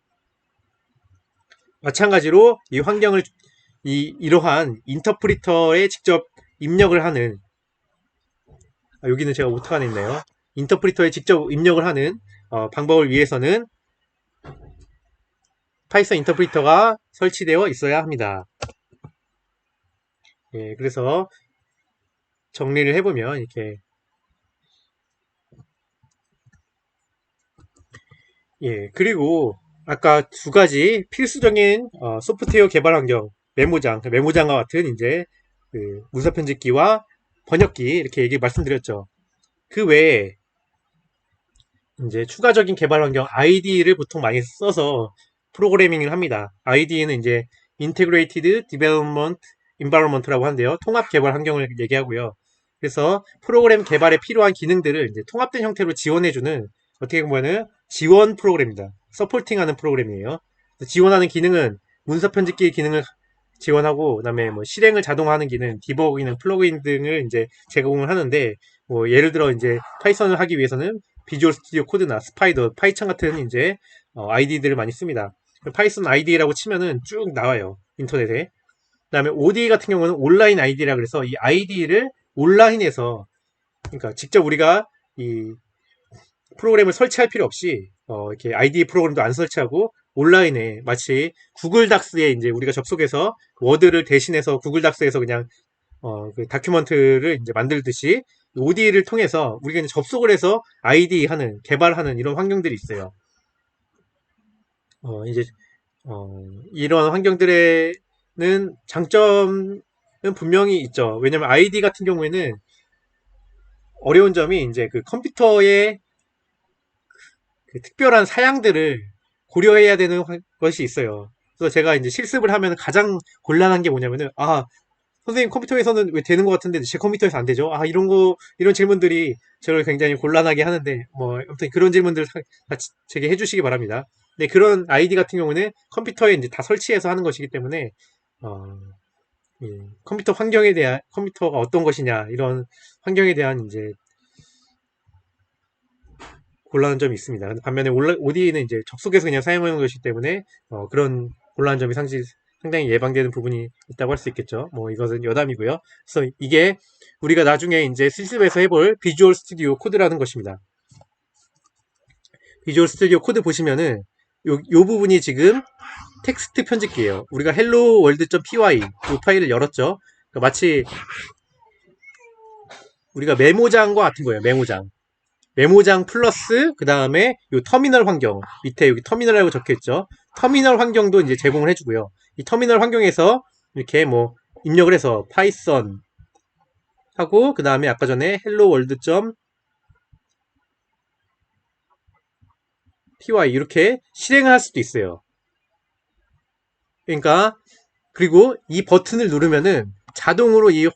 마찬가지로 이 환경을 이러한 인터프리터에 직접 입력을 하는, 여기는 제가 오타가 냈네요. 인터프리터에 직접 입력을 하는 방법을 위해서는 파이썬 인터프리터가 설치되어 있어야 합니다. 예, 그래서 정리를 해보면 이렇게, 예, 그리고 아까 두 가지 필수적인 소프트웨어 개발 환경, 메모장과 같은 이제 그 문서 편집기와 번역기 이렇게 얘기 말씀드렸죠. 그 외에 이제 추가적인 개발 환경 IDE를 보통 많이 써서 프로그래밍을 합니다. IDE는 이제 Integrated Development Environment라고 하는데요. 통합 개발 환경을 얘기하고요. 그래서 프로그램 개발에 필요한 기능들을 이제 통합된 형태로 지원해주는 어떻게 보면은 지원 프로그램입니다. 서포팅하는 프로그램이에요. 지원하는 기능은 문서 편집기 기능을 지원하고 그다음에 뭐 실행을 자동화하는 기능, 디버그 기능, 플러그인 등을 이제 제공을 하는데 뭐 예를 들어 이제 파이썬을 하기 위해서는 비주얼 스튜디오 코드나 스파이더, 파이썬 같은 이제 ID들을 많이 씁니다. 파이썬 ID라고 치면은 쭉 나와요. 인터넷에. 그다음에 ODE 같은 경우는 온라인 ID라 그래서 이 ID를 온라인에서 그러니까 직접 우리가 이 프로그램을 설치할 필요 없이 이렇게 IDE 프로그램도 안 설치하고 온라인에 마치 구글 닥스에 이제 우리가 접속해서 워드를 대신해서 구글 닥스에서 그냥 그 다큐먼트를 이제 만들듯이 ODE를 통해서 우리가 이제 접속을 해서 IDE 하는 개발하는 이런 환경들이 있어요. 이제 이런 환경들에는 장점은 분명히 있죠. 왜냐면 IDE 같은 경우에는 어려운 점이 이제 그 컴퓨터의 그 특별한 사양들을 고려해야 되는 것이 있어요. 그래서 제가 이제 실습을 하면 가장 곤란한 게 뭐냐면은, 선생님 컴퓨터에서는 왜 되는 것 같은데 제 컴퓨터에서 안 되죠? 이런 질문들이 저를 굉장히 곤란하게 하는데, 뭐, 아무튼 그런 질문들 다 제게 해주시기 바랍니다. 근데 그런 아이디 같은 경우는 컴퓨터에 이제 다 설치해서 하는 것이기 때문에, 어, 컴퓨터 환경에 대한, 컴퓨터가 어떤 것이냐, 이런 환경에 대한 이제 곤란한 점이 있습니다. 반면에 ODE는 이제 접속해서 그냥 사용하는 것이기 때문에 그런 곤란한 점이 상당히 예방되는 부분이 있다고 할 수 있겠죠. 뭐 이것은 여담이고요. 그래서 이게 우리가 나중에 이제 실습에서 해볼 비주얼 스튜디오 코드라는 것입니다. 비주얼 스튜디오 코드 보시면은 요 부분이 지금 텍스트 편집기예요. 우리가 hello world.py 이 파일을 열었죠. 그러니까 마치 우리가 메모장과 같은 거예요. 메모장 플러스 그 다음에 요 터미널 환경 밑에 여기 터미널이라고 적혀있죠. 터미널 환경도 이제 제공을 해주고요. 이 터미널 환경에서 이렇게 뭐 입력을 해서 파이썬 하고 그 다음에 아까 전에 hello world.py 이렇게 실행을 할 수도 있어요. 그러니까 그리고 이 버튼을 누르면은 자동으로 이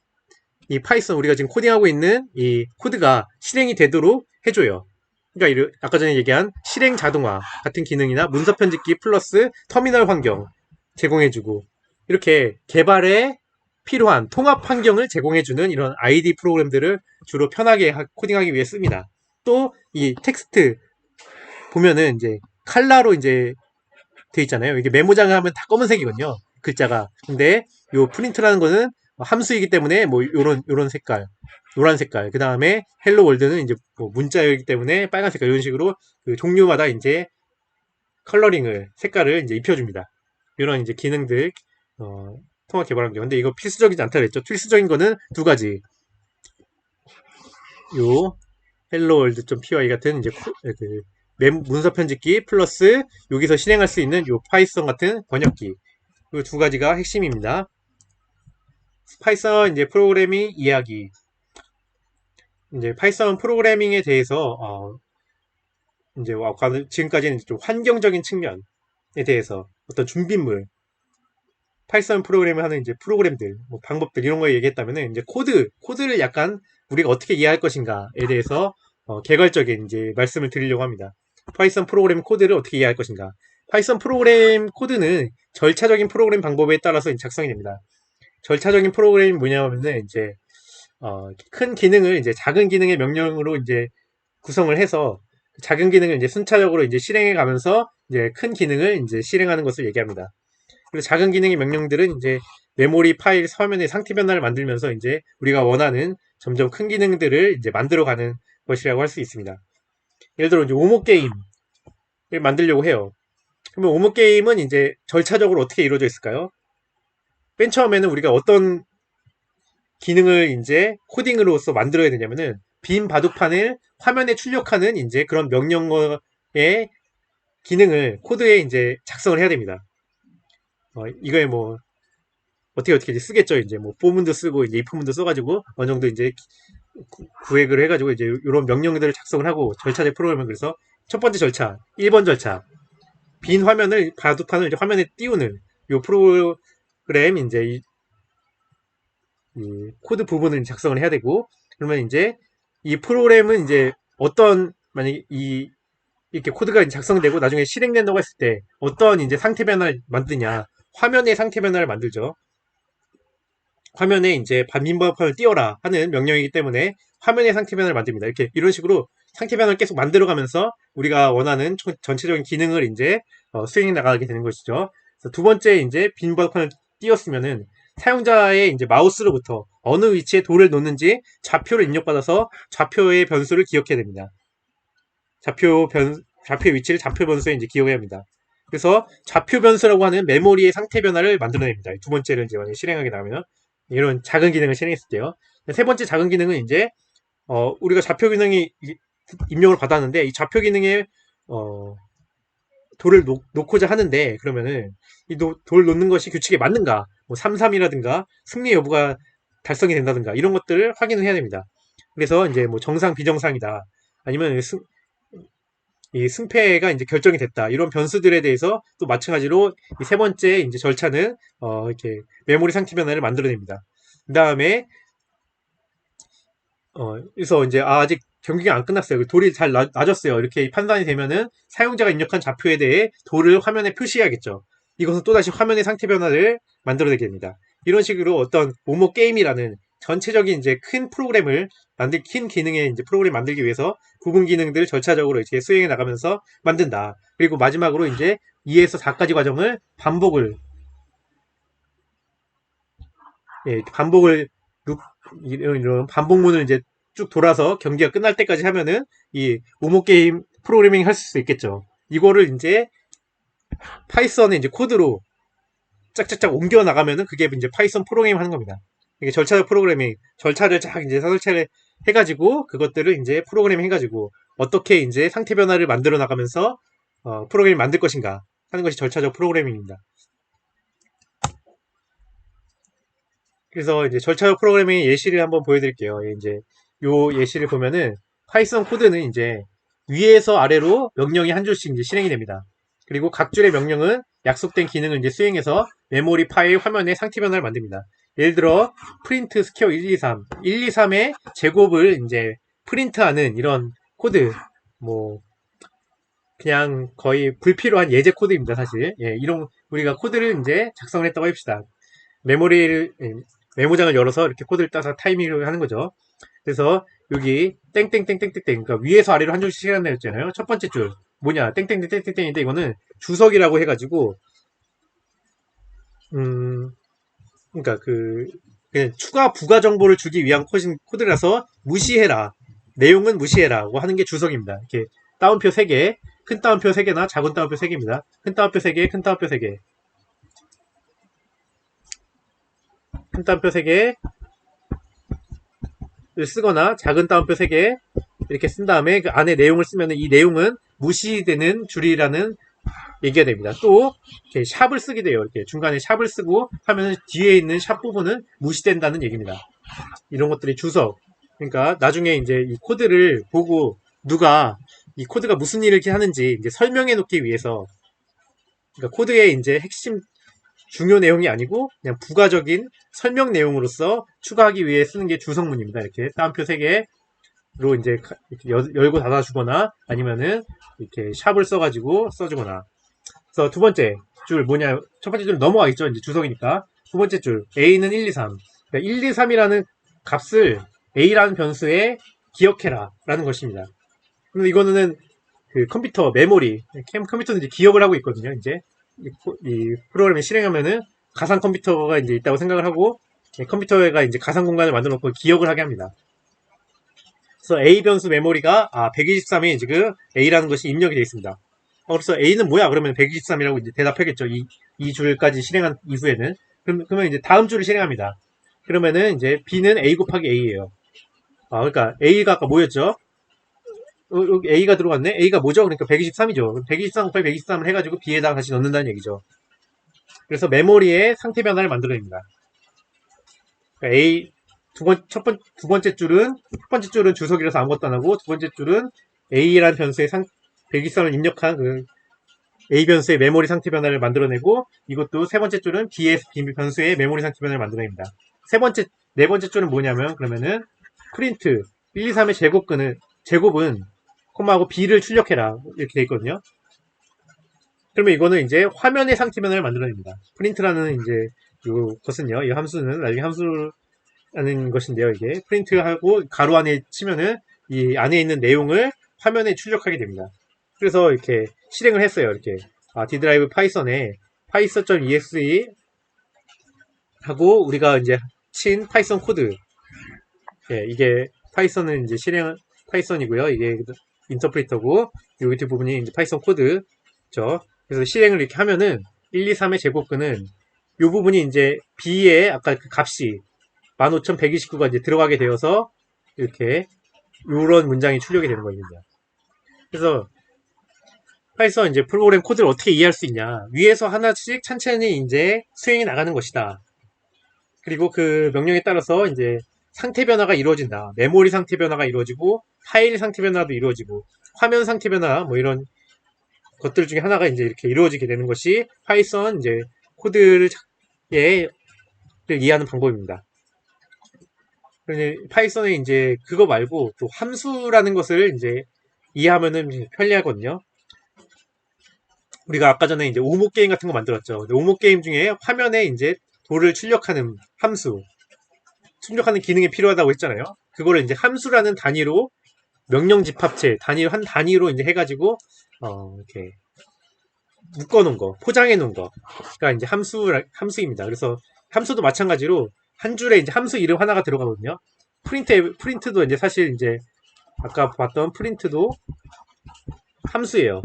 파이썬 우리가 지금 코딩하고 있는 이 코드가 실행이 되도록 해줘요. 그러니까 아까 전에 얘기한 실행 자동화 같은 기능이나 문서 편집기 플러스 터미널 환경 제공해주고 이렇게 개발에 필요한 통합 환경을 제공해주는 이런 ID 프로그램들을 주로 편하게 코딩하기 위해 씁니다. 또 이 텍스트 보면은 이제 칼라로 이제 돼 있잖아요. 이게 메모장을 하면 다 검은색이거든요. 글자가. 근데 요 프린트라는 거는 함수이기 때문에 뭐 요런 색깔, 노란 색깔. 그 다음에 헬로 월드는 이제 뭐 문자이기 때문에 빨간 색깔 이런 식으로 그 종류마다 이제 컬러링을 색깔을 이제 입혀줍니다. 이런 이제 기능들 통합 개발한 게. 근데 이거 필수적이지 않다 그랬죠. 필수적인 거는 두 가지. 요 헬로 월드.py 같은 이제 그 문서 편집기 플러스 여기서 실행할 수 있는 요 파이썬 같은 번역기. 이 두 가지가 핵심입니다. 파이썬 이제 프로그래밍 이야기. 이제 파이썬 프로그래밍에 대해서 이제 지금까지는 좀 환경적인 측면에 대해서 어떤 준비물, 파이썬 프로그램을 하는 이제 프로그램들, 뭐 방법들 이런 거 얘기했다면은 이제 코드를 약간 우리가 어떻게 이해할 것인가에 대해서 개괄적인 이제 말씀을 드리려고 합니다. 파이썬 프로그램 코드를 어떻게 이해할 것인가. 파이썬 프로그램 코드는 절차적인 프로그램 방법에 따라서 작성이 됩니다. 절차적인 프로그램이 뭐냐면은 이제 큰 기능을 이제 작은 기능의 명령으로 이제 구성을 해서 작은 기능을 이제 순차적으로 이제 실행해 가면서 이제 큰 기능을 이제 실행하는 것을 얘기합니다. 그리고 작은 기능의 명령들은 이제 메모리 파일 화면의 상태 변화를 만들면서 이제 우리가 원하는 점점 큰 기능들을 이제 만들어가는 것이라고 할 수 있습니다. 예를 들어 이제 오모 게임을 만들려고 해요. 그러면 오모 게임은 이제 절차적으로 어떻게 이루어져 있을까요? 맨 처음에는 우리가 어떤 기능을 이제 코딩으로서 만들어야 되냐면은 빈 바둑판을 화면에 출력하는 이제 그런 명령어의 기능을 코드에 이제 작성을 해야 됩니다. 이거에 뭐 어떻게 이제 쓰겠죠. 이제 뭐 포문도 쓰고 이제 if문도 써가지고 어느 정도 이제 구획을 해가지고 이제 이런 명령들을 작성을 하고 절차적 프로그램을 그래서 첫 번째 절차 1번 절차 빈 화면을 바둑판을 이제 화면에 띄우는 요 프로그램 이제 이 코드 부분을 작성을 해야 되고 그러면 이제 이 프로그램은 이제 어떤 만약에 이렇게 코드가 작성되고 나중에 실행된다고 했을 때 어떤 이제 상태 변화를 만드냐 화면의 상태 변화를 만들죠. 화면에 이제 반민번호판을 띄워라 하는 명령이기 때문에 화면의 상태 변화를 만듭니다. 이렇게 이런 식으로 상태 변화를 계속 만들어가면서 우리가 원하는 전체적인 기능을 이제 수행해 나가게 되는 것이죠. 그래서 두 번째 이제 빈 번호판을 띄웠으면은 사용자의 이제 마우스로부터 어느 위치에 돌을 놓는지 좌표를 입력받아서 좌표의 변수를 기억해야 됩니다. 좌표의 위치를 좌표 변수에 이제 기억해야 합니다. 그래서 좌표 변수라고 하는 메모리의 상태 변화를 만들어냅니다. 두 번째를 이제 실행하게 나오면 이런 작은 기능을 실행했을 때요. 세 번째 작은 기능은 이제 우리가 좌표 기능이 입력을 받았는데 이 좌표 기능에 돌을 놓고자 하는데 그러면은 이 돌 놓는 것이 규칙에 맞는가 뭐 33이라든가 승리 여부가 달성이 된다든가 이런 것들을 확인을 해야 됩니다. 그래서 이제 뭐 정상 비정상이다 아니면 이 승패가 이제 결정이 됐다 이런 변수들에 대해서 또 마찬가지로 이 세 번째 이제 절차는 이렇게 메모리 상태 변화를 만들어냅니다. 그 다음에 그래서 이제 아직 경기가 안 끝났어요. 돌이 잘 낮았어요. 이렇게 판단이 되면은 사용자가 입력한 좌표에 대해 돌을 화면에 표시해야겠죠. 이것은 또다시 화면의 상태 변화를 만들어내게 됩니다. 이런 식으로 어떤 모모 게임이라는 전체적인 이제 큰 프로그램을 큰 기능의 이제 프로그램 만들기 위해서 부분 기능들을 절차적으로 이렇게 수행해 나가면서 만든다. 그리고 마지막으로 이제 2에서 4까지 과정을 반복을 이런 반복문을 이제 쭉 돌아서 경기가 끝날 때까지 하면은 이 모모 게임 프로그래밍 할 수 있겠죠. 이거를 이제 파이썬에 이제 코드로 짝짝짝 옮겨 나가면은 그게 이제 파이썬 프로그래밍 하는 겁니다. 이게 절차적 프로그래밍, 절차를 쫙 이제 설치를 해가지고 그것들을 이제 프로그래밍 해가지고 어떻게 이제 상태 변화를 만들어 나가면서 프로그램을 만들 것인가 하는 것이 절차적 프로그래밍입니다. 그래서 이제 절차적 프로그래밍 예시를 한번 보여드릴게요. 이제 요 예시를 보면은 파이썬 코드는 이제 위에서 아래로 명령이 한 줄씩 이제 실행이 됩니다. 그리고 각 줄의 명령은 약속된 기능을 이제 수행해서 메모리 파일 화면에 상태 변화를 만듭니다. 예를 들어 프린트 스퀘어 123, 123의 제곱을 이제 프린트하는 이런 코드, 뭐 그냥 거의 불필요한 예제 코드입니다, 사실. 이런 우리가 코드를 이제 작성을 했다고 합시다. 메모장을 열어서 이렇게 코드를 따서 타이밍을 하는 거죠. 그래서 여기 땡땡땡땡땡땡 그러니까 위에서 아래로 한 줄씩 시간 내렸잖아요. 첫 번째 줄 뭐냐 땡땡땡땡땡인데 이거는 주석이라고 해가지고 그러니까 그냥 추가 부가 정보를 주기 위한 코드라서 무시해라 내용은 무시해라고 하는 게 주석입니다. 이렇게 따옴표 3개 큰 따옴표 3개나 작은 따옴표 3개입니다. 큰 따옴표 3개 큰 따옴표 3개 큰 따옴표 3개 쓰거나 작은 따옴표 3개 이렇게 쓴 다음에 그 안에 내용을 쓰면 이 내용은 무시되는 줄이라는 얘기가 됩니다. 또 이렇게 샵을 쓰게 돼요. 이렇게 중간에 샵을 쓰고 하면 뒤에 있는 샵 부분은 무시된다는 얘기입니다. 이런 것들이 주석. 그러니까 나중에 이제 이 코드를 보고 누가 이 코드가 무슨 일을 하는지 이제 설명해 놓기 위해서 그러니까 코드의 이제 핵심 중요 내용이 아니고 그냥 부가적인 설명 내용으로서 추가하기 위해 쓰는 게 주석문입니다. 이렇게 따옴표 3개로 이제 이렇게 열고 닫아주거나 아니면은 이렇게 샵을 써가지고 써주거나. 그래서 두 번째 줄 뭐냐, 첫 번째 줄 넘어가 있죠. 이제 주석이니까. 두 번째 줄 A는 1, 2, 3. 그러니까 1, 2, 3이라는 값을 A라는 변수에 기억해라 라는 것입니다. 근데 이거는 그 컴퓨터 메모리, 컴퓨터는 이제 기억을 하고 있거든요. 이제 이 프로그램을 실행하면은 가상 컴퓨터가 이제 있다고 생각을 하고 컴퓨터가 이제 가상 공간을 만들어 놓고 기억을 하게 합니다. 그래서 A 변수 메모리가 123이 지금 A라는 것이 입력이 되어 있습니다. 그래서 A는 뭐야? 그러면 123이라고 이제 대답하겠죠. 이 줄까지 실행한 이후에는 그러면 이제 다음 줄을 실행합니다. 그러면은 이제 B는 A 곱하기 A예요. 그러니까 A가 아까 뭐였죠? 여기 A가 들어갔네? A가 뭐죠? 그러니까 123이죠. 123 곱하기 123을 해가지고 B에다가 다시 넣는다는 얘기죠. 그래서 메모리의 상태 변화를 만들어냅니다. 그러니까 A, 두 번째 줄은, 첫 번째 줄은 주석이라서 아무것도 안 하고, 두 번째 줄은 A라는 변수의 123을 입력한 그 A 변수의 메모리 상태 변화를 만들어내고, 이것도 세 번째 줄은 B 변수의 메모리 상태 변화를 만들어냅니다. 네 번째 줄은 뭐냐면, 그러면은, 프린트, 1, 2, 3의 제곱은, 콤마하고 B를 출력해라. 이렇게 돼 있거든요. 그러면 이거는 이제 화면의 상태 변화를 만들어냅니다. 프린트라는 이제, 이것은요, 이 함수는 나중에 함수라는 것인데요, 이게. 프린트하고 가로 안에 치면은, 이 안에 있는 내용을 화면에 출력하게 됩니다. 그래서 이렇게 실행을 했어요. 이렇게 D드라이브 파이썬에 python.exe 하고 우리가 이제 친 파이썬 코드. 예, 이게 파이썬은 이제 파이썬이고요. 이게 인터프리터고 여기 뒷부분이 이제 파이썬 코드죠. 그래서 실행을 이렇게 하면은 1, 2, 3의 제곱근은 이 부분이 이제 B의 아까 그 값이 15,129가 이제 들어가게 되어서 이렇게 이런 문장이 출력이 되는 겁니다. 그래서 파이썬 이제 프로그램 코드를 어떻게 이해할 수 있냐. 위에서 하나씩 천천히 이제 수행이 나가는 것이다. 그리고 그 명령에 따라서 이제 상태 변화가 이루어진다. 메모리 상태 변화가 이루어지고, 파일 상태 변화도 이루어지고, 화면 상태 변화, 뭐 이런 것들 중에 하나가 이제 이렇게 이루어지게 되는 것이 파이썬 이제 코드를 이해하는 방법입니다. 파이썬에 이제 그거 말고 또 함수라는 것을 이제 이해하면은 편리하거든요. 우리가 아까 전에 이제 오목 게임 같은 거 만들었죠. 오목 게임 중에 화면에 이제 돌을 출력하는 함수, 출력하는 기능이 필요하다고 했잖아요. 그거를 이제 함수라는 단위로 명령 집합체 한 단위로 이제 해가지고 이렇게 묶어놓은 거, 포장해놓은 거가 이제 함수입니다. 그래서 함수도 마찬가지로 한 줄에 이제 함수 이름 하나가 들어가거든요. 프린트도 이제 사실 이제 아까 봤던 프린트도 함수예요.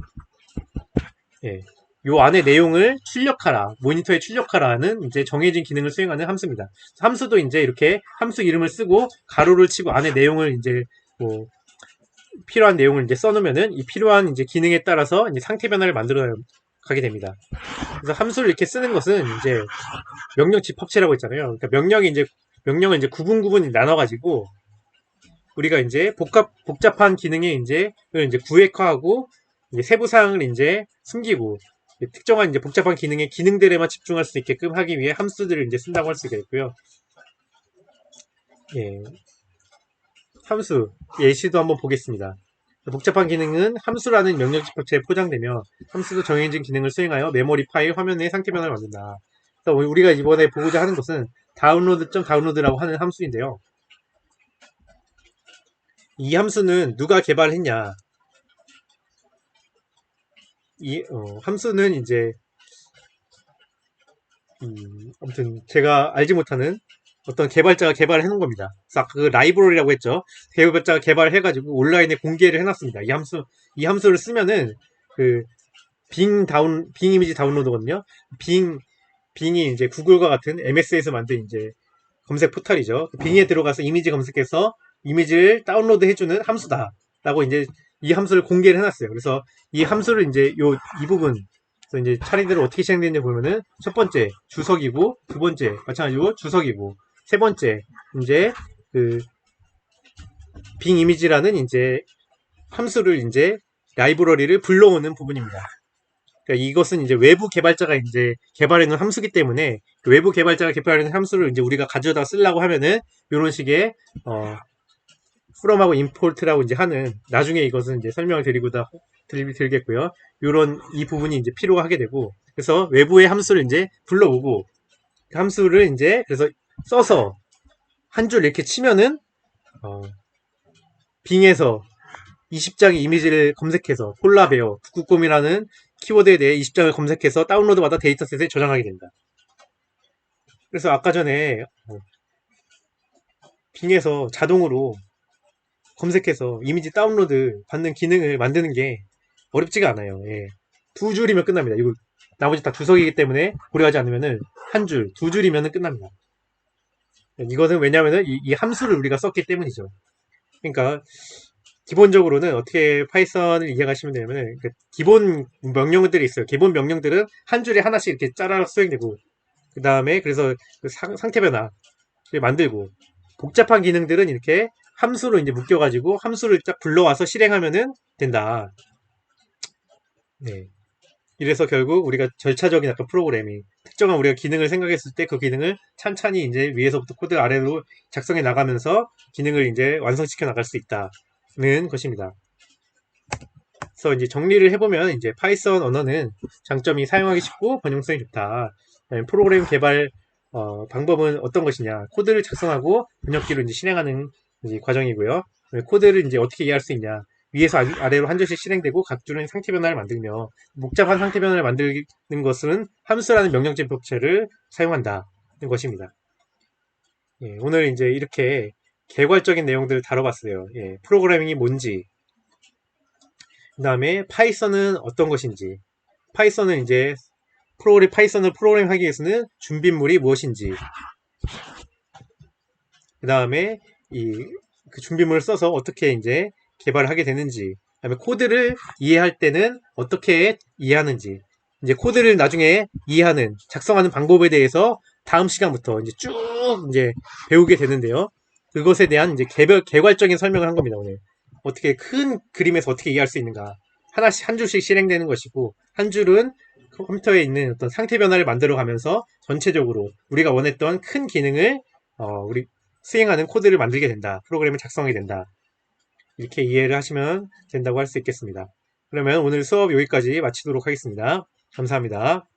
예. 요 안에 내용을 출력하라, 모니터에 출력하라는 이제 정해진 기능을 수행하는 함수입니다. 함수도 이제 이렇게 함수 이름을 쓰고 가로를 치고 안에 내용을 이제 뭐 필요한 내용을 이제 써놓으면은 이 필요한 이제 기능에 따라서 이제 상태 변화를 만들어 가게 됩니다. 그래서 함수를 이렇게 쓰는 것은 이제 명령 집합체라고 했잖아요. 그러니까 명령을 이제 구분 나눠가지고 우리가 이제 복잡한 기능에 이제 구획화하고 이제 세부 사항을 이제 숨기고 특정한 이제 복잡한 기능의 기능들에만 집중할 수 있게끔 하기 위해 함수들을 이제 쓴다고 할 수가 있고요. 예. 함수 예시도 한번 보겠습니다. 복잡한 기능은 함수라는 명령 집합체에 포장되며 함수도 정해진 기능을 수행하여 메모리 파일 화면의 상태 변화를 만든다. 그래서 우리가 이번에 보고자 하는 것은 다운로드라고 하는 함수인데요. 이 함수는 누가 개발했냐? 함수는 이제 아무튼 제가 알지 못하는 어떤 개발자가 개발을 해놓은 겁니다. 그래서 그 라이브러리라고 했죠. 개발자가 개발해가지고 온라인에 공개를 해놨습니다. 이 함수를 쓰면은 그 빙 이미지 다운로드거든요. 빙이 이제 구글과 같은 MS에서 만든 이제 검색 포털이죠. 빙에 들어가서 이미지 검색해서 이미지를 다운로드 해주는 함수다라고 이제 이 함수를 공개를 해놨어요. 그래서 이 함수를 이제 이 부분 이제 차례대로 어떻게 시행되는지 보면은 첫 번째 주석이고 두 번째 마찬가지로 주석이고 세 번째 이제 그 빙 이미지라는 이제 함수를 이제 라이브러리를 불러오는 부분입니다. 그러니까 이것은 이제 외부 개발자가 이제 개발해놓은 함수기 때문에 그 외부 개발자가 개발해놓은 함수를 이제 우리가 가져다 쓰려고 하면은 이런 식의 from하고 import라고 이제 하는 나중에 이것은 이제 설명을 드리겠고요. 이 부분이 이제 필요하게 되고 그래서 외부의 함수를 이제 불러오고 그 함수를 이제 그래서 써서 한 줄 이렇게 치면은 빙에서 20장의 이미지를 검색해서 폴라베어, 북극곰이라는 키워드에 대해 20장을 검색해서 다운로드받아 데이터셋에 저장하게 된다. 그래서 아까 전에 빙에서 자동으로 검색해서 이미지 다운로드 받는 기능을 만드는 게 어렵지가 않아요. 예. 두 줄이면 끝납니다. 이거 나머지 다 주석이기 때문에 고려하지 않으면은 한 줄, 두 줄이면 끝납니다. 이것은 왜냐면은 이 함수를 우리가 썼기 때문이죠. 그러니까 기본적으로는 어떻게 파이썬을 이해하시면 되냐면 기본 명령들이 있어요. 기본 명령들은 한 줄에 하나씩 이렇게 짜라락 수행되고 그 다음에 그래서 그 상태 변화를 만들고 복잡한 기능들은 이렇게 함수로 이제 묶여가지고 함수를 딱 불러와서 실행하면은 된다. 네. 이래서 결국 우리가 절차적인 약간 프로그래밍 특정한 우리가 기능을 생각했을 때 그 기능을 찬찬히 이제 위에서부터 코드 아래로 작성해 나가면서 기능을 이제 완성시켜 나갈 수 있다는 것입니다. 그래서 이제 정리를 해보면 이제 파이썬 언어는 장점이 사용하기 쉽고 번영성이 좋다. 프로그램 개발 방법은 어떤 것이냐? 코드를 작성하고 번역기로 이제 실행하는 이제 과정이고요. 코드를 이제 어떻게 이해할 수 있냐? 위에서 아래로 한 줄씩 실행되고 각 줄은 상태 변화를 만들며 복잡한 상태 변화를 만드는 것은 함수라는 명령집 법체를 사용한다는 것입니다. 예, 오늘 이제 이렇게 개괄적인 내용들을 다뤄봤어요. 예, 프로그래밍이 뭔지, 그 다음에 파이썬은 어떤 것인지, 파이썬은 이제 파이썬을 프로그램하기 위해서는 준비물이 무엇인지, 그 다음에 그 준비물을 써서 어떻게 이제 개발을 하게 되는지, 그 다음에 코드를 이해할 때는 어떻게 이해하는지, 이제 코드를 나중에 이해하는, 작성하는 방법에 대해서 다음 시간부터 이제 쭉 이제 배우게 되는데요. 그것에 대한 이제 개괄적인 설명을 한 겁니다, 오늘. 어떻게 큰 그림에서 어떻게 이해할 수 있는가. 하나씩, 한 줄씩 실행되는 것이고, 한 줄은 컴퓨터에 있는 어떤 상태 변화를 만들어 가면서 전체적으로 우리가 원했던 큰 기능을 우리 수행하는 코드를 만들게 된다. 프로그램을 작성하게 된다. 이렇게 이해를 하시면 된다고 할 수 있겠습니다. 그러면 오늘 수업 여기까지 마치도록 하겠습니다. 감사합니다.